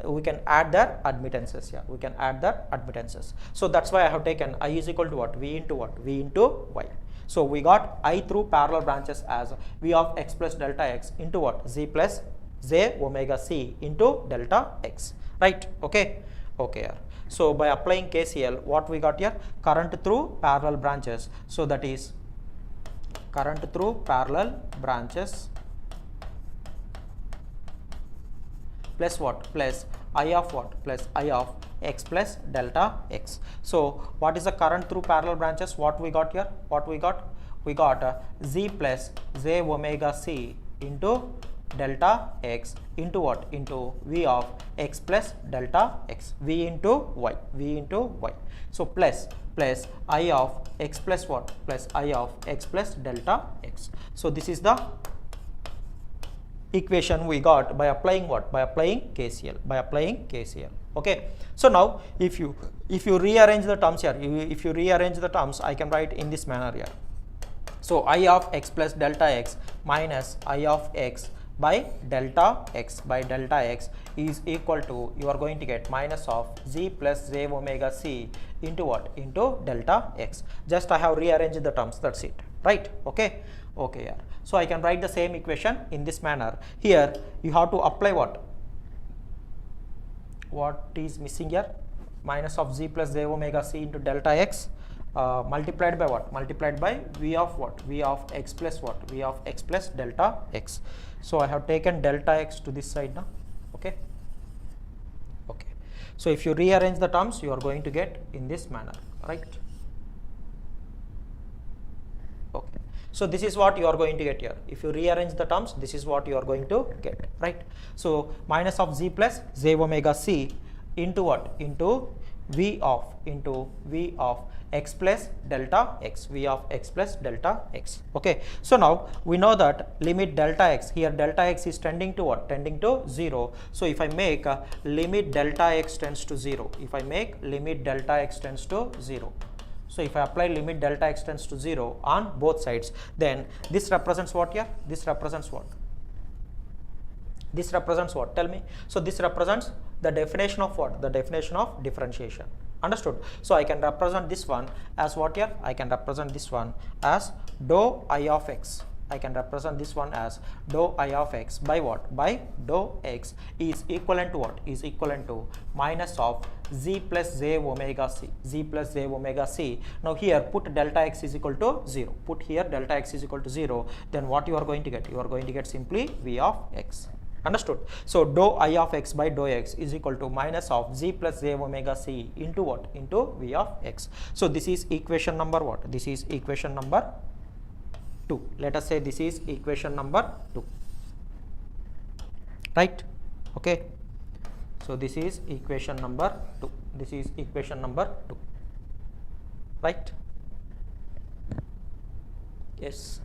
we can add their admittances here. We can add their admittances. So that's why I have taken I is equal to what? V into what? V into y. So we got I through parallel branches as V of x plus delta x into what? Z plus j omega c into delta x, right? Okay. Okay. So by applying KCL, what we got here? Current through parallel branches. So that is current through parallel branches plus what? Plus I of what? Plus I of x plus delta x. So what is the current through parallel branches? What we got here? What we got? We got z plus j omega c into delta x into what? Into V of x plus delta x. V into y. V into y. So plus I of x plus what? Plus I of x plus delta x. So this is the equation we got by applying what? By applying KCL. By applying KCL. Okay. So now if you rearrange the terms here, if you rearrange the terms, I can write in this manner here. So I of x plus delta x minus I of x by delta x is equal to, you are going to get minus of z plus j omega c into what? Into delta x. Just I have rearranged the terms. That's it. Right? Okay. Okay. Yeah. So I can write the same equation in this manner. Here you have to apply what? What is missing here? Minus of z plus j omega c into delta x multiplied by what? Multiplied by V of what? V of x plus what? V of x plus delta x. So I have taken delta x to this side now. Okay. Okay. So if you rearrange the terms, you are going to get in this manner, right? Okay. So this is what you are going to get here. If you rearrange the terms, this is what you are going to get, right? So minus of z plus j omega c into what? Into V of x plus delta x. V of x plus delta x. Okay. So now we know that limit delta x, here delta x is tending to what? Tending to 0. So if I make limit delta x tends to 0, if I make limit delta x tends to 0, so if I apply limit delta x tends to 0 on both sides, then this represents what here? This represents what? This represents what? Tell me. So this represents the definition of what? The definition of differentiation. Understood? So I can represent this one as what here? I can represent this one as dou I of x. I can represent this one as dou I of x by what? By dou x is equivalent to what? Is equivalent to minus of z plus j omega c. Z plus j omega c. Now here put delta x is equal to 0. Put here delta x is equal to 0. Then what you are going to get? You are going to get simply v of x. Understood? So dou I of x by dou x is equal to minus of z plus j omega c into what? Into v of x. So this is equation number what? This is equation number 2. Let us say this is equation number 2. Right? Okay. So this is equation number 2. This is equation number 2. Right? Yes.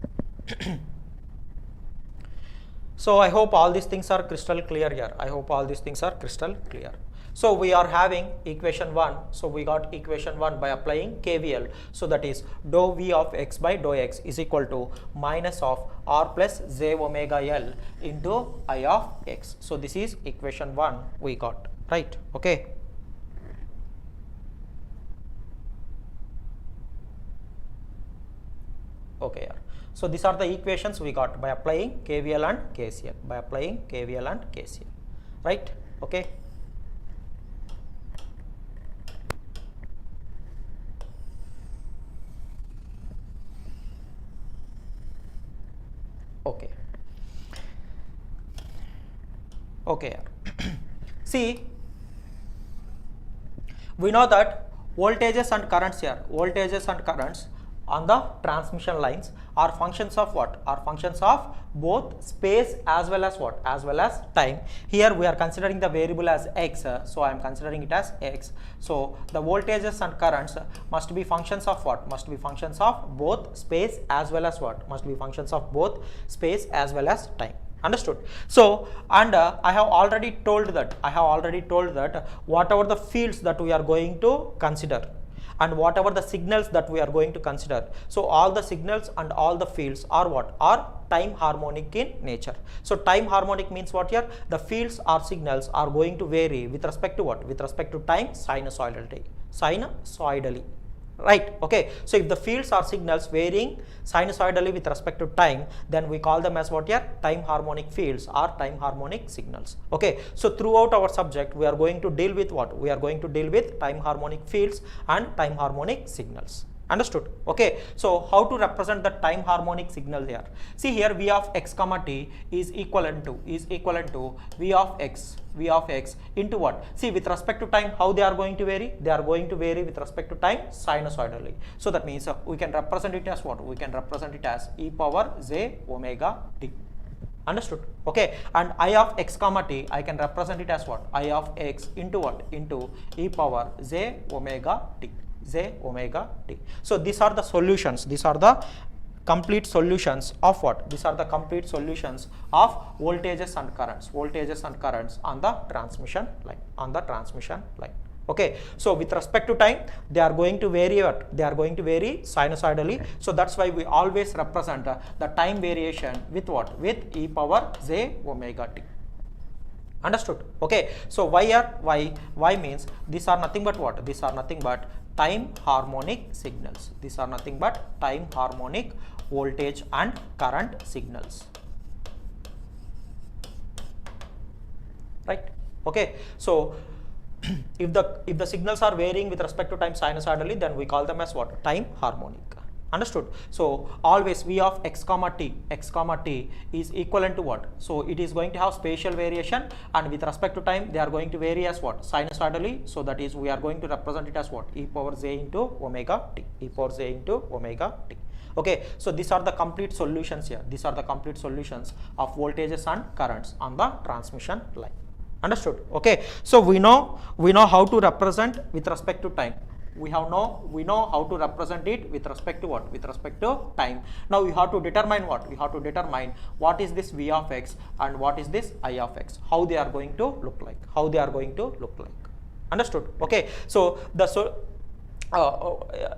So I hope all these things are crystal clear here. I hope all these things are crystal clear. So we are having equation 1. So we got equation 1 by applying KVL. So that is dou v of x by dou x is equal to minus of r plus j omega l into I of x. So this is equation 1 we got. Right? Okay. Okay. So these are the equations we got by applying KVL and KCL. By applying KVL and KCL. Right? Okay. Okay. Okay. See, we know that voltages and currents here, voltages and currents on the transmission lines are functions of what? Are functions of both space as well as what? As well as time. Here we are considering the variable as x, so I am considering it as x. So the voltages and currents must be functions of what? Must be functions of both space as well as what? Must be functions of both space as well as time. Understood? So, and I have already told that whatever the fields that we are going to consider, and whatever the signals that we are going to consider, so all the signals and all the fields are what? Are time harmonic in nature. So time harmonic means what here? The fields or signals are going to vary with respect to what? With respect to time sinusoidally. Right? Okay. So if the fields are signals varying sinusoidally with respect to time, then we call them as what here? Time harmonic fields or time harmonic signals. Okay. So throughout our subject, we are going to deal with what? We are going to deal with time harmonic fields and time harmonic signals. Understood? Okay. So how to represent the time harmonic signal here? See here, v of x comma t is equivalent to v of x into what? See, with respect to time, how they are going to vary? They are going to vary with respect to time sinusoidally. So that means we can represent it as what? We can represent it as e power j omega t. Understood? Okay. And I of x comma t, I can represent it as what? I of x into what? Into e power j omega t. So these are the solutions. These are the complete solutions of what? These are the complete solutions of voltages and currents. Voltages and currents on the transmission line. Okay. So with respect to time, they are going to vary what? They are going to vary sinusoidally. So that's why we always represent the time variation with what? With e power j omega t. Understood? Okay. So why means these are nothing but what? These are nothing but time harmonic signals. These are nothing but time harmonic voltage and current signals. Right? Okay. So if the signals are varying with respect to time sinusoidally, then we call them as what? Time harmonic. Understood? So always v of x comma t is equivalent to what? So it is going to have spatial variation, and with respect to time, they are going to vary as what? Sinusoidally. So that is, we are going to represent it as what? E power j into omega t. E power j into omega t. Okay. So these are the complete solutions here. These are the complete solutions of voltages and currents on the transmission line. Understood? Okay. So we know how to represent with respect to time. We know how to represent it with respect to what? With respect to time. Now we have to determine what? We have to determine what is this v of x and what is this I of x. How they are going to look like. How they are going to look like. Understood? Okay. So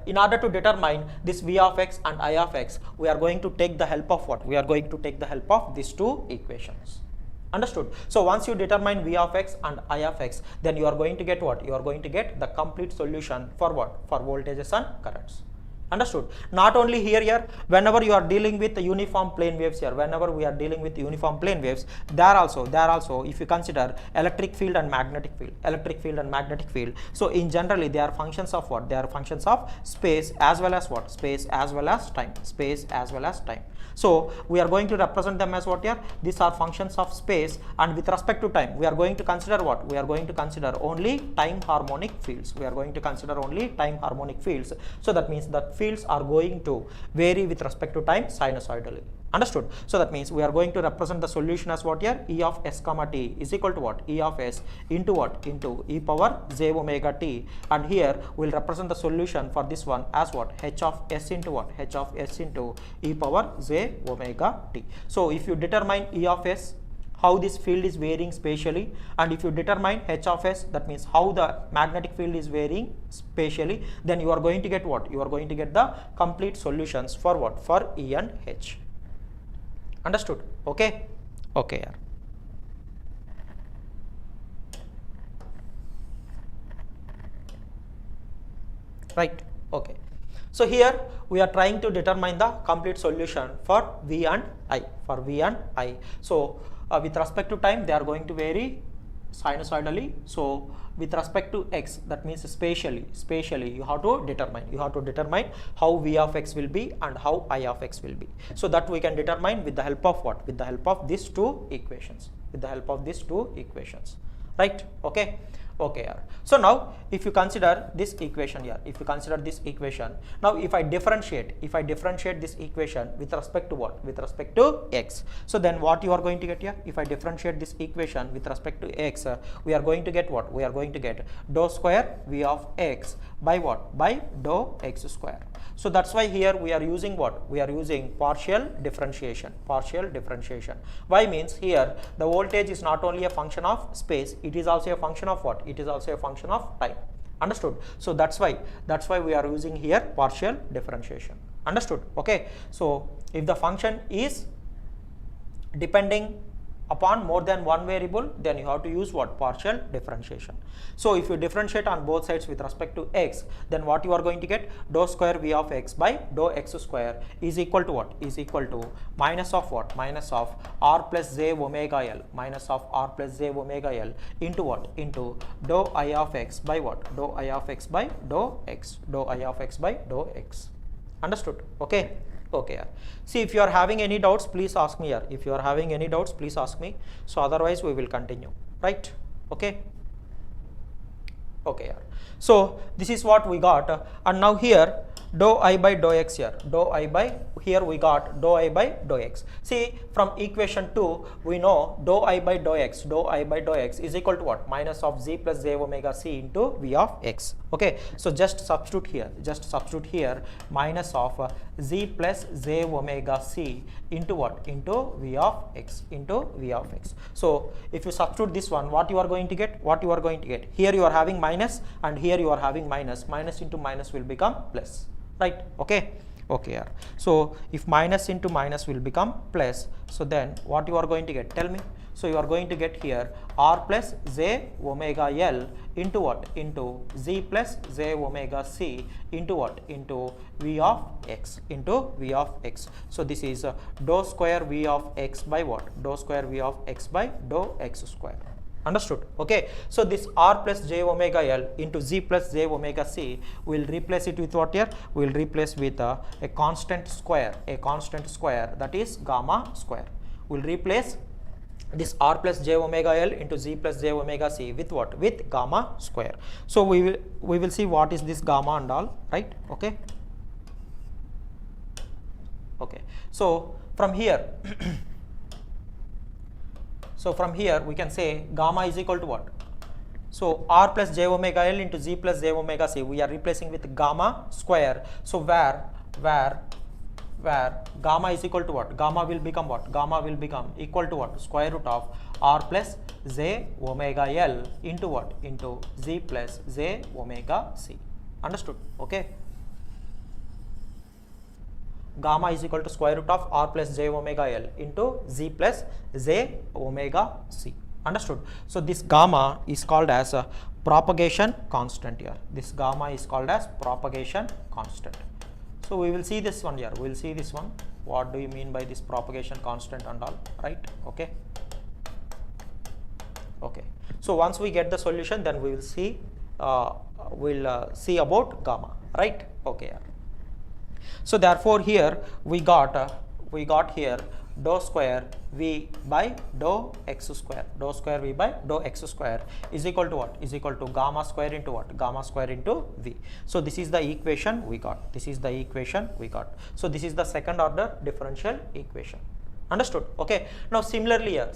in order to determine this v of x and I of x, we are going to take the help of what? We are going to take the help of these two equations. Understood? So once you determine V of x and I of x, then you are going to get what? You are going to get the complete solution for what? For voltages and currents. Understood? Not only here, whenever you are dealing with uniform plane waves here, whenever we are dealing with uniform plane waves, there also, if you consider electric field and magnetic field, so in generally they are functions of what? They are functions of space as well as what? Space as well as time. So we are going to represent them as what here? These are functions of space, and with respect to time, we are going to consider what? We are going to consider only time harmonic fields. So that means that fields are going to vary with respect to time sinusoidally. Understood? So that means we are going to represent the solution as what here? E of s comma t is equal to what? E of s into what? Into e power j omega t, and here we will represent the solution for this one as what? H of s into what? H of s into e power j omega t. So if you determine E of s, how this field is varying spatially, and if you determine H of s, that means how the magnetic field is varying spatially, then you are going to get what? You are going to get the complete solutions for what? For E and H. Understood? Okay. Yeah. Right. Okay. So here we are trying to determine the complete solution for V and I. So with respect to time, they are going to vary sinusoidally. So with respect to x, that means spatially you have to determine how V of x will be and how I of x will be. So that we can determine with the help of what? With the help of these two equations. Right? Okay. So now if you consider this equation here, now if I differentiate this equation with respect to what? With respect to x. So then what you are going to get here? If I differentiate this equation with respect to x, we are going to get what? We are going to get dou square V of x by what? By dou x square. So that's why here we are using what? We are using partial differentiation. Why? Means here the voltage is not only a function of space, it is also a function of what? It is also a function of time. Understood? So that's why we are using here partial differentiation. Understood? Okay. So if the function is depending upon more than one variable, then you have to use what? Partial differentiation. So if you differentiate on both sides with respect to x, then what you are going to get? Dou square V of x by dou x square is equal to what? Is equal to minus of what? Minus of r plus j omega l, into what? Into dou I of x by what? Dou I of x by dou x. Understood? Okay. See, if you are having any doubts, please ask me here. So otherwise we will continue. Right? Okay. So this is what we got, and now here dou I by dou x here. Here we got dou I by dou x. See, from equation 2 we know dou I by dou x is equal to what? Minus of z plus j omega c into V of x. Okay, so just substitute here minus of z plus j omega c into what? Into V of x. So if you substitute this one, what you are going to get? Here you are having minus, and here you are having minus into minus will become plus. Right? Okay. So if minus into minus will become plus, so then what you are going to get? Tell me. So you are going to get here r plus j omega l into what? Into z plus j omega c into what? Into V of x. So this is dou square V of x by what? Dou square V of x by dou x square. Understood? Okay. So this r plus j omega l into z plus j omega c, we will replace it with what here? We will replace with a constant square, that is gamma square. We will replace this r plus j omega l into z plus j omega c with what? With gamma square. So we will see what is this gamma and all, right? Okay. So from here we can say gamma is equal to what? So r plus j omega l into z plus j omega c, we are replacing with gamma square. So where gamma is equal to what? Gamma will become what? Gamma will become equal to what? Square root of r plus j omega l into what? Into z plus j omega c. Understood? Okay. gamma is equal to square root of r plus j omega L into z plus j omega c. Understood? So this gamma is called as a propagation constant here. This gamma is called as propagation constant. So we will see this one here. We will see this one. What do you mean by this propagation constant and all, right? Okay. Okay. So once we get the solution, then we will see see about gamma, right? Okay. So therefore here we got here dou square v by dou x square. Dou square v by dou x square is equal to what? Is equal to gamma square into what? Gamma square into v. So this is the equation we got. This is the equation we got. So this is the second order differential equation. Understood? Okay. Now similarly here,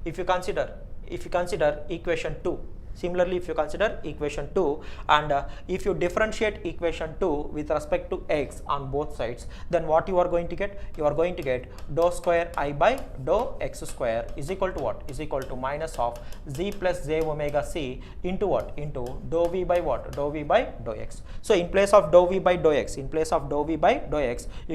if you consider equation 2, similarly if you consider equation 2 and if you differentiate equation 2 with respect to x on both sides, then what you are going to get? You are going to get dou square I by dou x square is equal to what? Is equal to minus of z plus j omega c into what? Into dou v by what? Dou v by dou x. So in place of dou v by dou x, you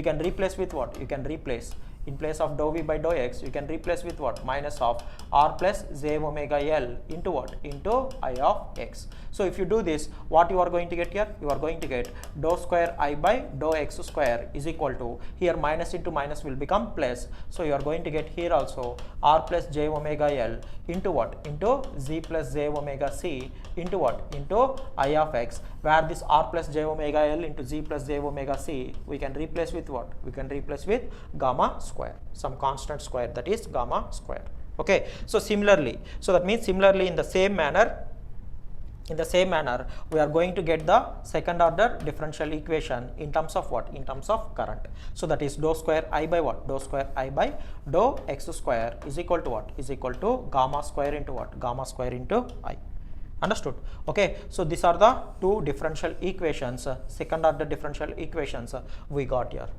can replace with what? You can replace in place of dou v by dou x, you can replace with what? Minus of r plus j omega L into what? Into I of x. So if you do this, what you are going to get here? You are going to get dou square I by dou x square is equal to, here minus into minus will become plus. So you are going to get here also r plus j omega L into what? Into z plus j omega c into what? Into I of x, where this r plus j omega L into z plus j omega c we can replace with what? We can replace with gamma square, some constant square, that is gamma square. Okay. So similarly, so that means similarly in the same manner we are going to get the second order differential equation in terms of what? In terms of current. So that is dou square I by what? Dou square I by dou x square is equal to what? Is equal to gamma square into what? Gamma square into I. Understood? Okay. So these are the two differential equations, second order differential equations we got here.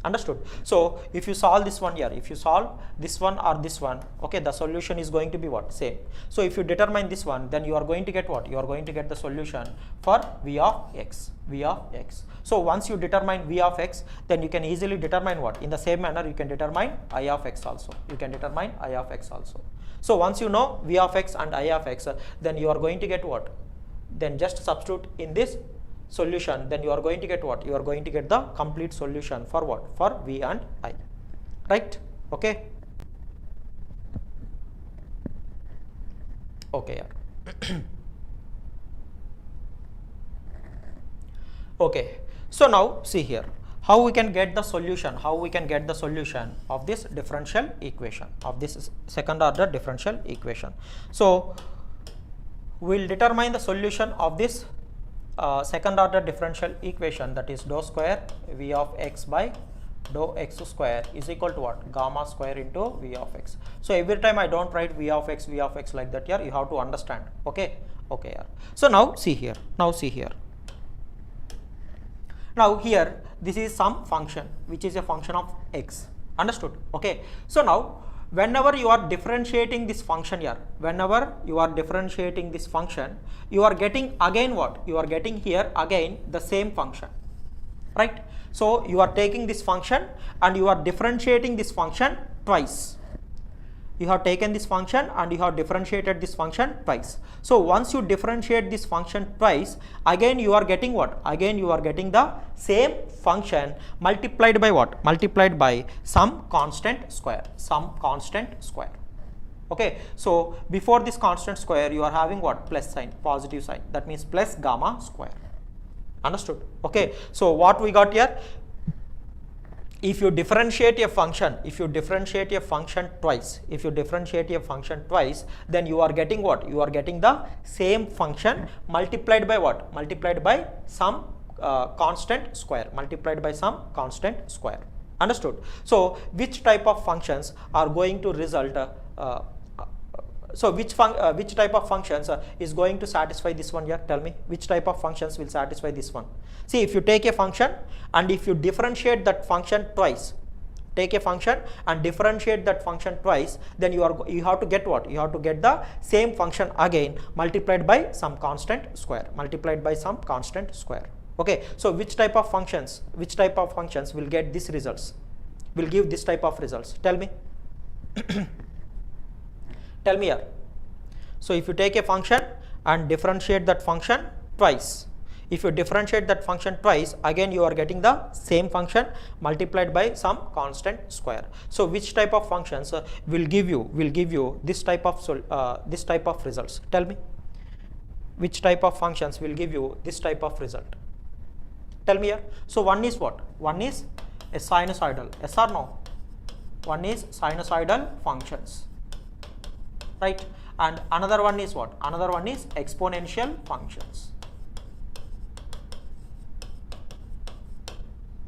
Understood? So if you solve this one here, if you solve this one or this one, okay, the solution is going to be what? Same. So if you determine this one, then you are going to get what? You are going to get the solution for v of x. So once you determine v of x, then you can easily determine what? In the same manner you can determine I of x also. So once you know v of x and I of x, then you are going to get what? Then just substitute in this solution, then you are going to get what? You are going to get the complete solution for what? For v and I, right? Okay. Okay. Okay. So now see here how we can get the solution, of this differential equation, of this second order differential equation. So we will determine the solution of this second order differential equation, that is dou square v of x by dou x square is equal to what? Gamma square into v of x. So every time I don't write v of x like that here, you have to understand. Okay. So now see here, now here this is some function which is a function of x. Understood? Okay. So now whenever you are differentiating this function here, you are getting again what? You are getting here again the same function, right? So you are taking this function and you are differentiating this function twice. You have taken this function and you have differentiated this function twice. So once you differentiate this function twice, again you are getting what? Again you are getting the same function multiplied by what? Multiplied by some constant square. Okay. So before this constant square you are having what? Plus sign, positive sign. That means plus gamma square. Understood? Okay. So what we got here? If you differentiate a function, twice, then you are getting what? You are getting the same function multiplied by what? Multiplied by some constant square. Understood? So which type of functions are going to result? Which type of functions is going to satisfy this one here? Tell me, which type of functions will satisfy this one? See, if you take a function and if you differentiate that function twice, then you have to get what? You have to get the same function again multiplied by some constant square. Okay, so which type of functions will get these results, will give this type of results? Tell me. Tell me here. So if you take a function and differentiate that function twice, if you differentiate that function twice, again you are getting the same function multiplied by some constant square. So which type of functions will give you this type of results? Tell me. Which type of functions will give you this type of result? Tell me here. So one is what? One is a sinusoidal. Yes or no? One is sinusoidal functions, right? And another one is what? Another one is exponential functions,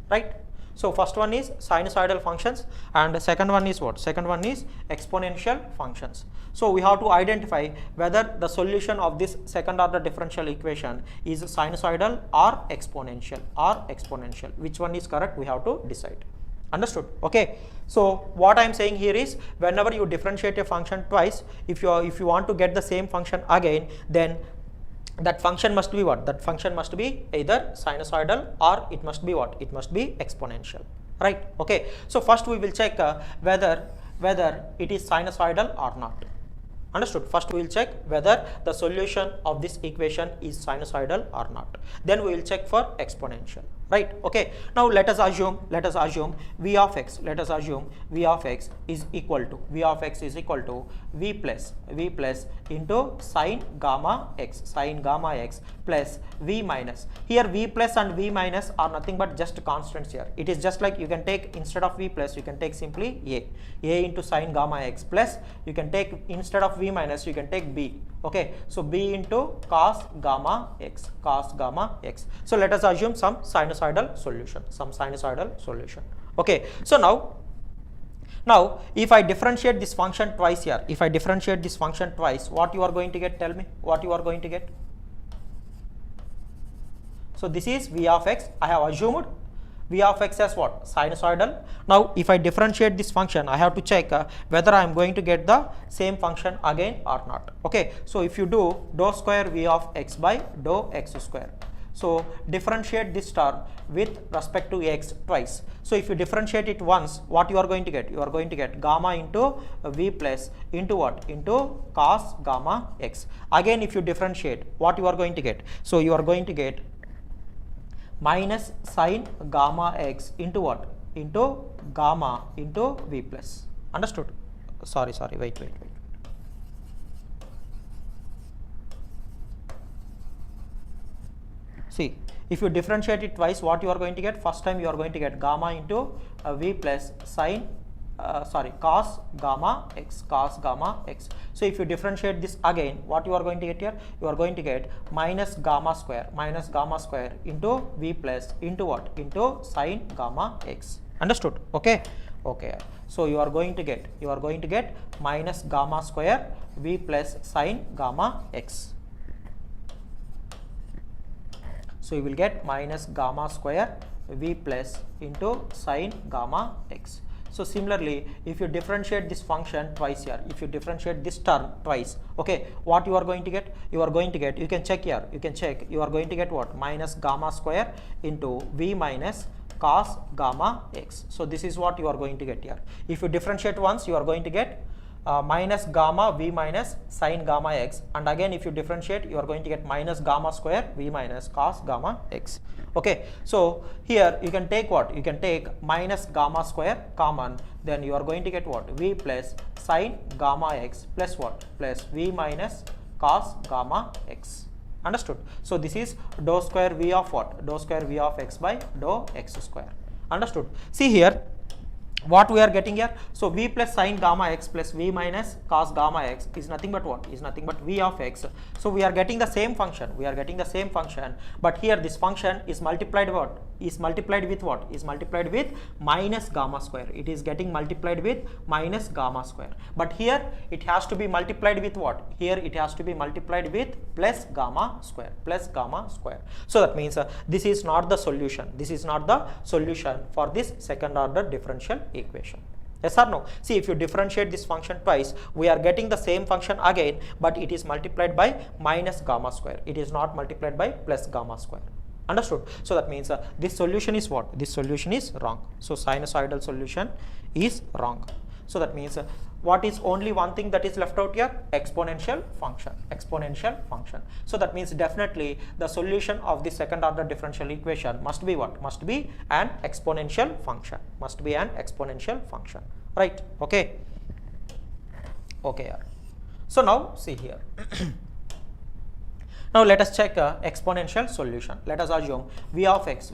right? So first one is sinusoidal functions and the second one is what? Second one is exponential functions. So we have to identify whether the solution of this second order differential equation is sinusoidal or exponential Which one is correct? We have to decide. Understood? Okay. So what I am saying here is, whenever you differentiate a function twice, if you want to get the same function again, then that function must be what? That function must be either sinusoidal or it must be what? It must be exponential, right? Okay. So first we will check whether it is sinusoidal or not. Understood? First we will check whether the solution of this equation is sinusoidal or not. Then we will check for exponential, right? Okay. Now let us assume v of x. Let us assume v of x is equal to v plus into sine gamma x plus v minus. Here v plus and v minus are nothing but just constants here. It is just like you can take, instead of v plus you can take simply a into sine gamma x, plus you can take, instead of v minus you can take b. Okay, so b into cos gamma x. So let us assume some sinusoidal solution. Okay, so now if I differentiate this function twice here, what you are going to get? Tell me what you are going to get. So this is v of x. I have assumed v of x as what? Sinusoidal. Now if I differentiate this function, I have to check whether I am going to get the same function again or not. Okay, so if you do dou square v of x by dou x square, so differentiate this term with respect to x twice. So if you differentiate it once, what you are going to get? You are going to get gamma into v plus into what? Into cos gamma x. Again if you differentiate, what you are going to get? So you are going to get minus sine gamma x into what? Into gamma into v plus. Understood? Sorry, wait. See, if you differentiate it twice, what you are going to get? First time you are going to get gamma into v plus sine cos gamma x. So if you differentiate this again, what you are going to get here? You are going to get minus gamma square into v plus into what? Into sine gamma x. Understood? Okay. So you are going to get minus gamma square v plus sine gamma x. So you will get minus gamma square v plus into sine gamma x. So similarly, if you differentiate this function twice here, if you differentiate this term twice, okay, what you are going to get? You are going to get, you can check here, you are going to get what? Minus gamma square into v minus cos gamma x. So this is what you are going to get here. If you differentiate once, you are going to get minus gamma v minus sine gamma x, and again if you differentiate, you are going to get minus gamma square v minus cos gamma x. Okay, so here you can take what? You can take minus gamma square common, then you are going to get what? V plus sine gamma x plus what? Plus v minus cos gamma x. Understood? So this is dou square v of what? Dou square v of x by dou x square. Understood? See here, what we are getting here? So v plus sine gamma x plus v minus cos gamma x is nothing but what? Is nothing but v of x. So we are getting the same function. But here this function is multiplied what? Is multiplied with what? Is multiplied with minus gamma square. It is getting multiplied with minus gamma square. But here it has to be multiplied with what? Here it has to be multiplied with plus gamma square. So that means this is not the solution. For this second order differential equation. Yes or no? See, if you differentiate this function twice, we are getting the same function again, but it is multiplied by minus gamma square. It is not multiplied by plus gamma square. Understood? So that means this solution is what? This solution is wrong. So sinusoidal solution is wrong. So that means what is only one thing that is left out here? Exponential function. Exponential function. So that means definitely the solution of the second order differential equation must be what? Must be an exponential function. Must be an exponential function. Right? Okay. Okay. So now see here. Now let us check exponential solution. Let us assume v of x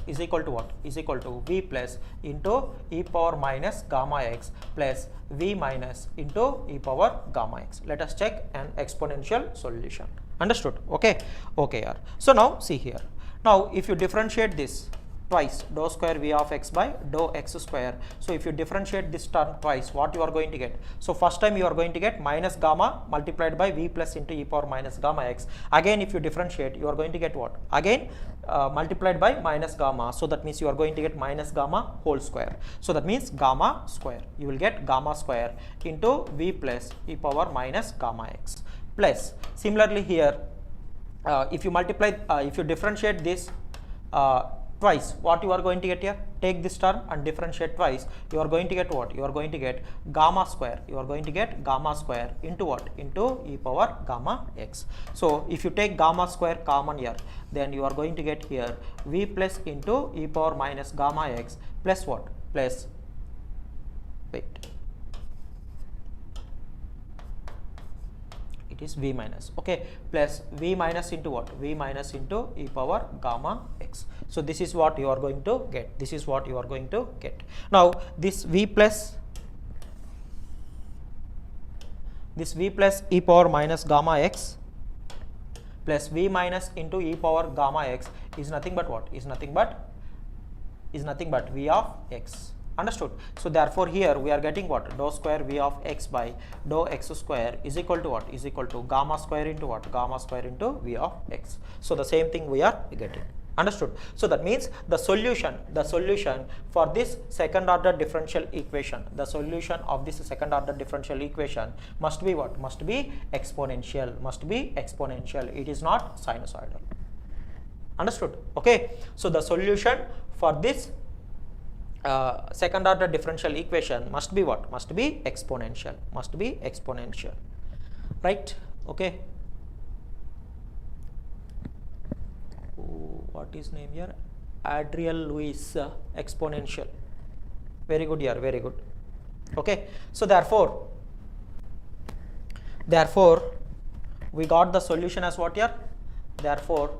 is equal to what? Is equal to v plus into e power minus gamma x plus v minus into e power gamma x. Let us check an exponential solution. Understood? Okay. Okay. So now see here. Now if you differentiate this twice, dou square v of x by dou x square. So if you differentiate this term twice, what you are going to get? So first time you are going to get minus gamma multiplied by v plus into e power minus gamma x. Again if you differentiate, you are going to get what? Again multiplied by minus gamma. So that means you are going to get minus gamma whole square. So that means gamma square. You will get gamma square into v plus e power minus gamma x. Plus similarly here, if you multiply, if you differentiate this twice, what you are going to get here? Take this term and differentiate twice. You are going to get what? You are going to get gamma square. You are going to get gamma square into what? Into e power gamma x. So if you take gamma square common here, then you are going to get here v plus into e power minus gamma x plus what? Plus, wait, it is v minus, okay, plus v minus into what? V minus into e power gamma x. So this is what you are going to get. This is what you are going to get. Now this v plus e power minus gamma x plus v minus into e power gamma x is nothing but what? Is nothing but v of x. Understood? So therefore here we are getting what? Dou square v of x by dou x square is equal to what? Is equal to gamma square into what? Gamma square into v of x. So the same thing we are getting. Understood? So that means the solution for this second order differential equation, the solution of this second order differential equation must be what? Must be exponential. Must be exponential. It is not sinusoidal. Understood? Okay. So the solution for this second order differential equation must be what? Must be exponential. Must be exponential. Right? Okay. What is name here? Adriel Lewis exponential. Very good here. Very good. Okay. So therefore we got the solution as what here? Therefore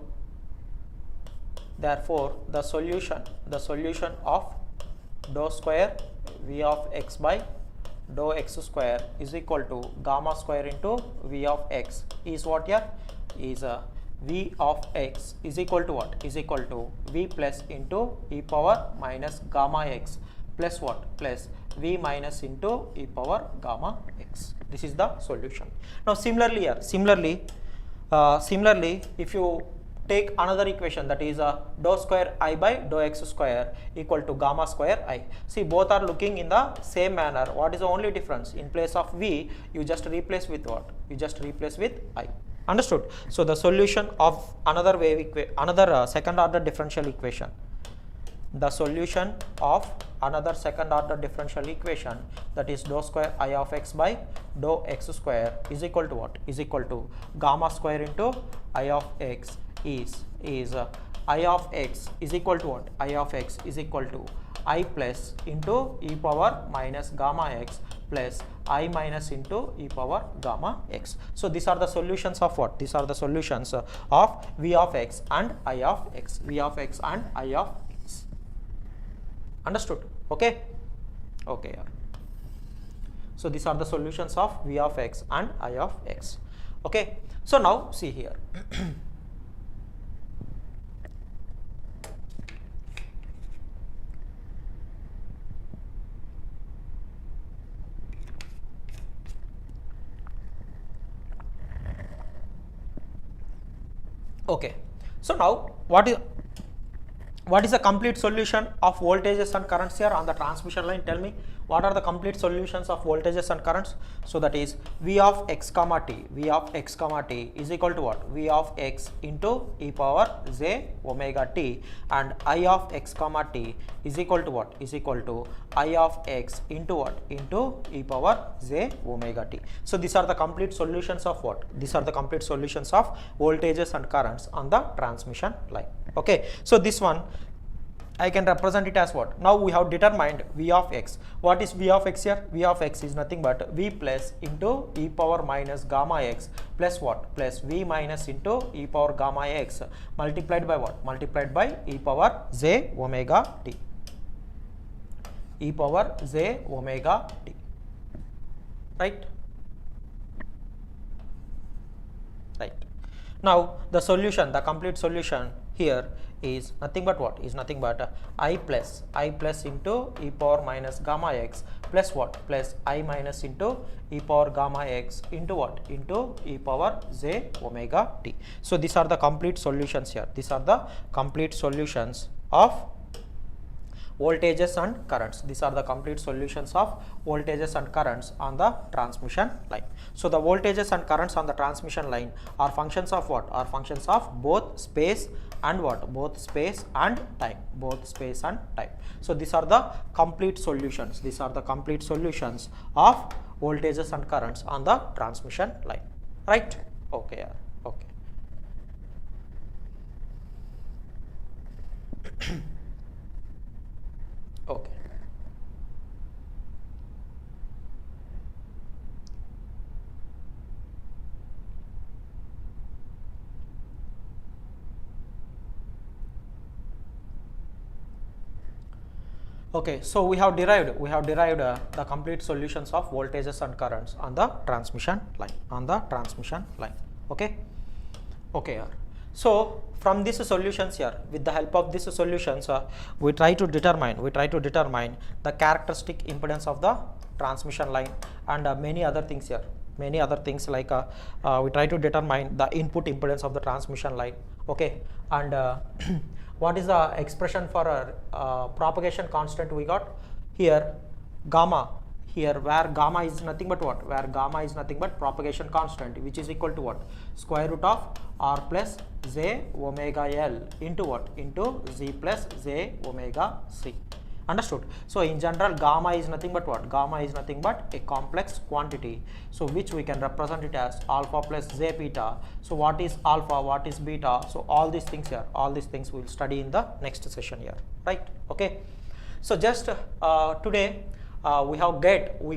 the solution of dou square v of x by dou x square is equal to gamma square into v of x is what here? Is v of x is equal to what? Is equal to v plus into e power minus gamma x plus what? Plus v minus into e power gamma x. This is the solution. Now similarly here, similarly if you take another equation, that is dou square I by dou x square equal to gamma square I. See, both are looking in the same manner. What is the only difference? In place of v, you just replace with what? You just replace with I. Understood? So the solution of another second order differential equation, the solution of another second order differential equation, that is dou square I of x by dou x square is equal to what? Is equal to gamma square into I of x is I of x is equal to what? I of x is equal to I plus into e power minus gamma x plus I minus into e power gamma x. So these are the solutions of what? These are the solutions of v of x and I of x. V of x and I of x. Understood? Okay. Okay. So these are the solutions of v of x and I of x. Okay. So now see here. Okay, so now what is What is the complete solution of voltages and currents here on the transmission line? Tell me, what are the complete solutions of voltages and currents? So that is V of x comma t, V of x comma t is equal to what? V of x into e power j omega t, and I of x comma t is equal to what? Is equal to I of x into what? Into e power j omega t. So these are the complete solutions of what? These are the complete solutions of voltages and currents on the transmission line. Okay, so this one I can represent it as what? Now we have determined V of x. What is V of x here? V of x is nothing but V plus into e power minus gamma x plus what? Plus V minus into e power gamma x multiplied by what? Multiplied by e power j omega t. E power j omega t. Right? Right. Now the solution, the complete solution here is nothing but what? Is nothing but I plus into e power minus gamma x plus what? Plus I minus into e power gamma x into what? Into e power j omega t. So these are the complete solutions here. These are the complete solutions of voltages and currents. These are the complete solutions of voltages and currents on the transmission line. So the voltages and currents on the transmission line are functions of what? Are functions of both space and what? Both space and time. Both space and time. So these are the complete solutions. These are the complete solutions of voltages and currents on the transmission line. Right? Okay. Okay. Okay. Okay, so we have derived the complete solutions of voltages and currents on the transmission line. Okay. So from these solutions here, with the help of these solutions, we try to determine the characteristic impedance of the transmission line and many other things here. Many other things like we try to determine the input impedance of the transmission line. Okay, and what is the expression for propagation constant we got here? Gamma. Here where gamma is nothing but what? Where gamma is nothing but propagation constant, which is equal to what? Square root of r plus j omega L into what? Into z plus j omega c. Understood? So in general, gamma is nothing but what? Gamma is nothing but a complex quantity, so which we can represent it as alpha plus j beta. So what is alpha, what is beta? So all these things here, all these things we will study in the next session here, right? Okay, so just today we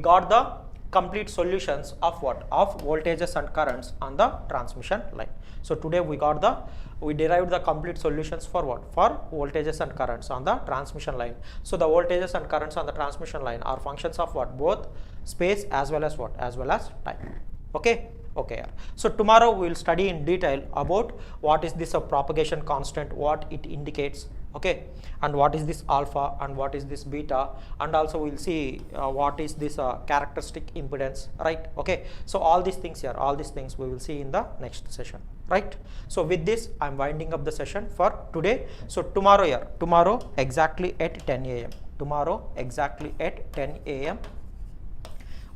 got the complete solutions of what? Of voltages and currents on the transmission line. So today we derived the complete solutions for what? For voltages and currents on the transmission line. So the voltages and currents on the transmission line are functions of what? Both space as well as what? As well as time. Okay. Okay. So tomorrow we will study in detail about what is this propagation constant, what it indicates, okay, and what is this alpha and what is this beta, and also we will see what is this characteristic impedance, right? Okay. So all these things here, all these things we will see in the next session, right? So with this I am winding up the session for today. So tomorrow exactly at 10 a.m. Tomorrow exactly at 10 a.m.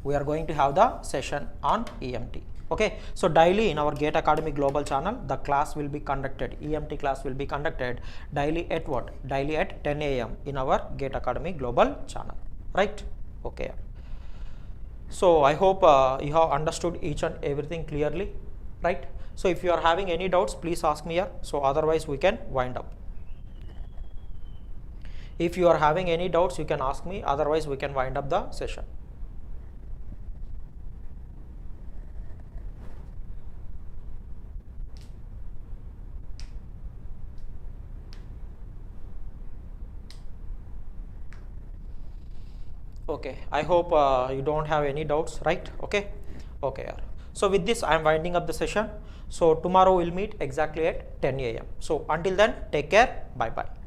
we are going to have the session on EMT. Okay, so daily in our GATE Academy Global channel, the class will be conducted, EMT class will be conducted daily at what? Daily at 10 a.m. in our GATE Academy Global channel, right? Okay. So I hope you have understood each and everything clearly, right? So if you are having any doubts, please ask me here. So otherwise we can wind up. If you are having any doubts, you can ask me. Otherwise we can wind up the session. Okay, I hope you don't have any doubts, right? Okay. Okay. So with this I am winding up the session. So tomorrow we'll meet exactly at 10 a.m. So until then, take care. Bye bye.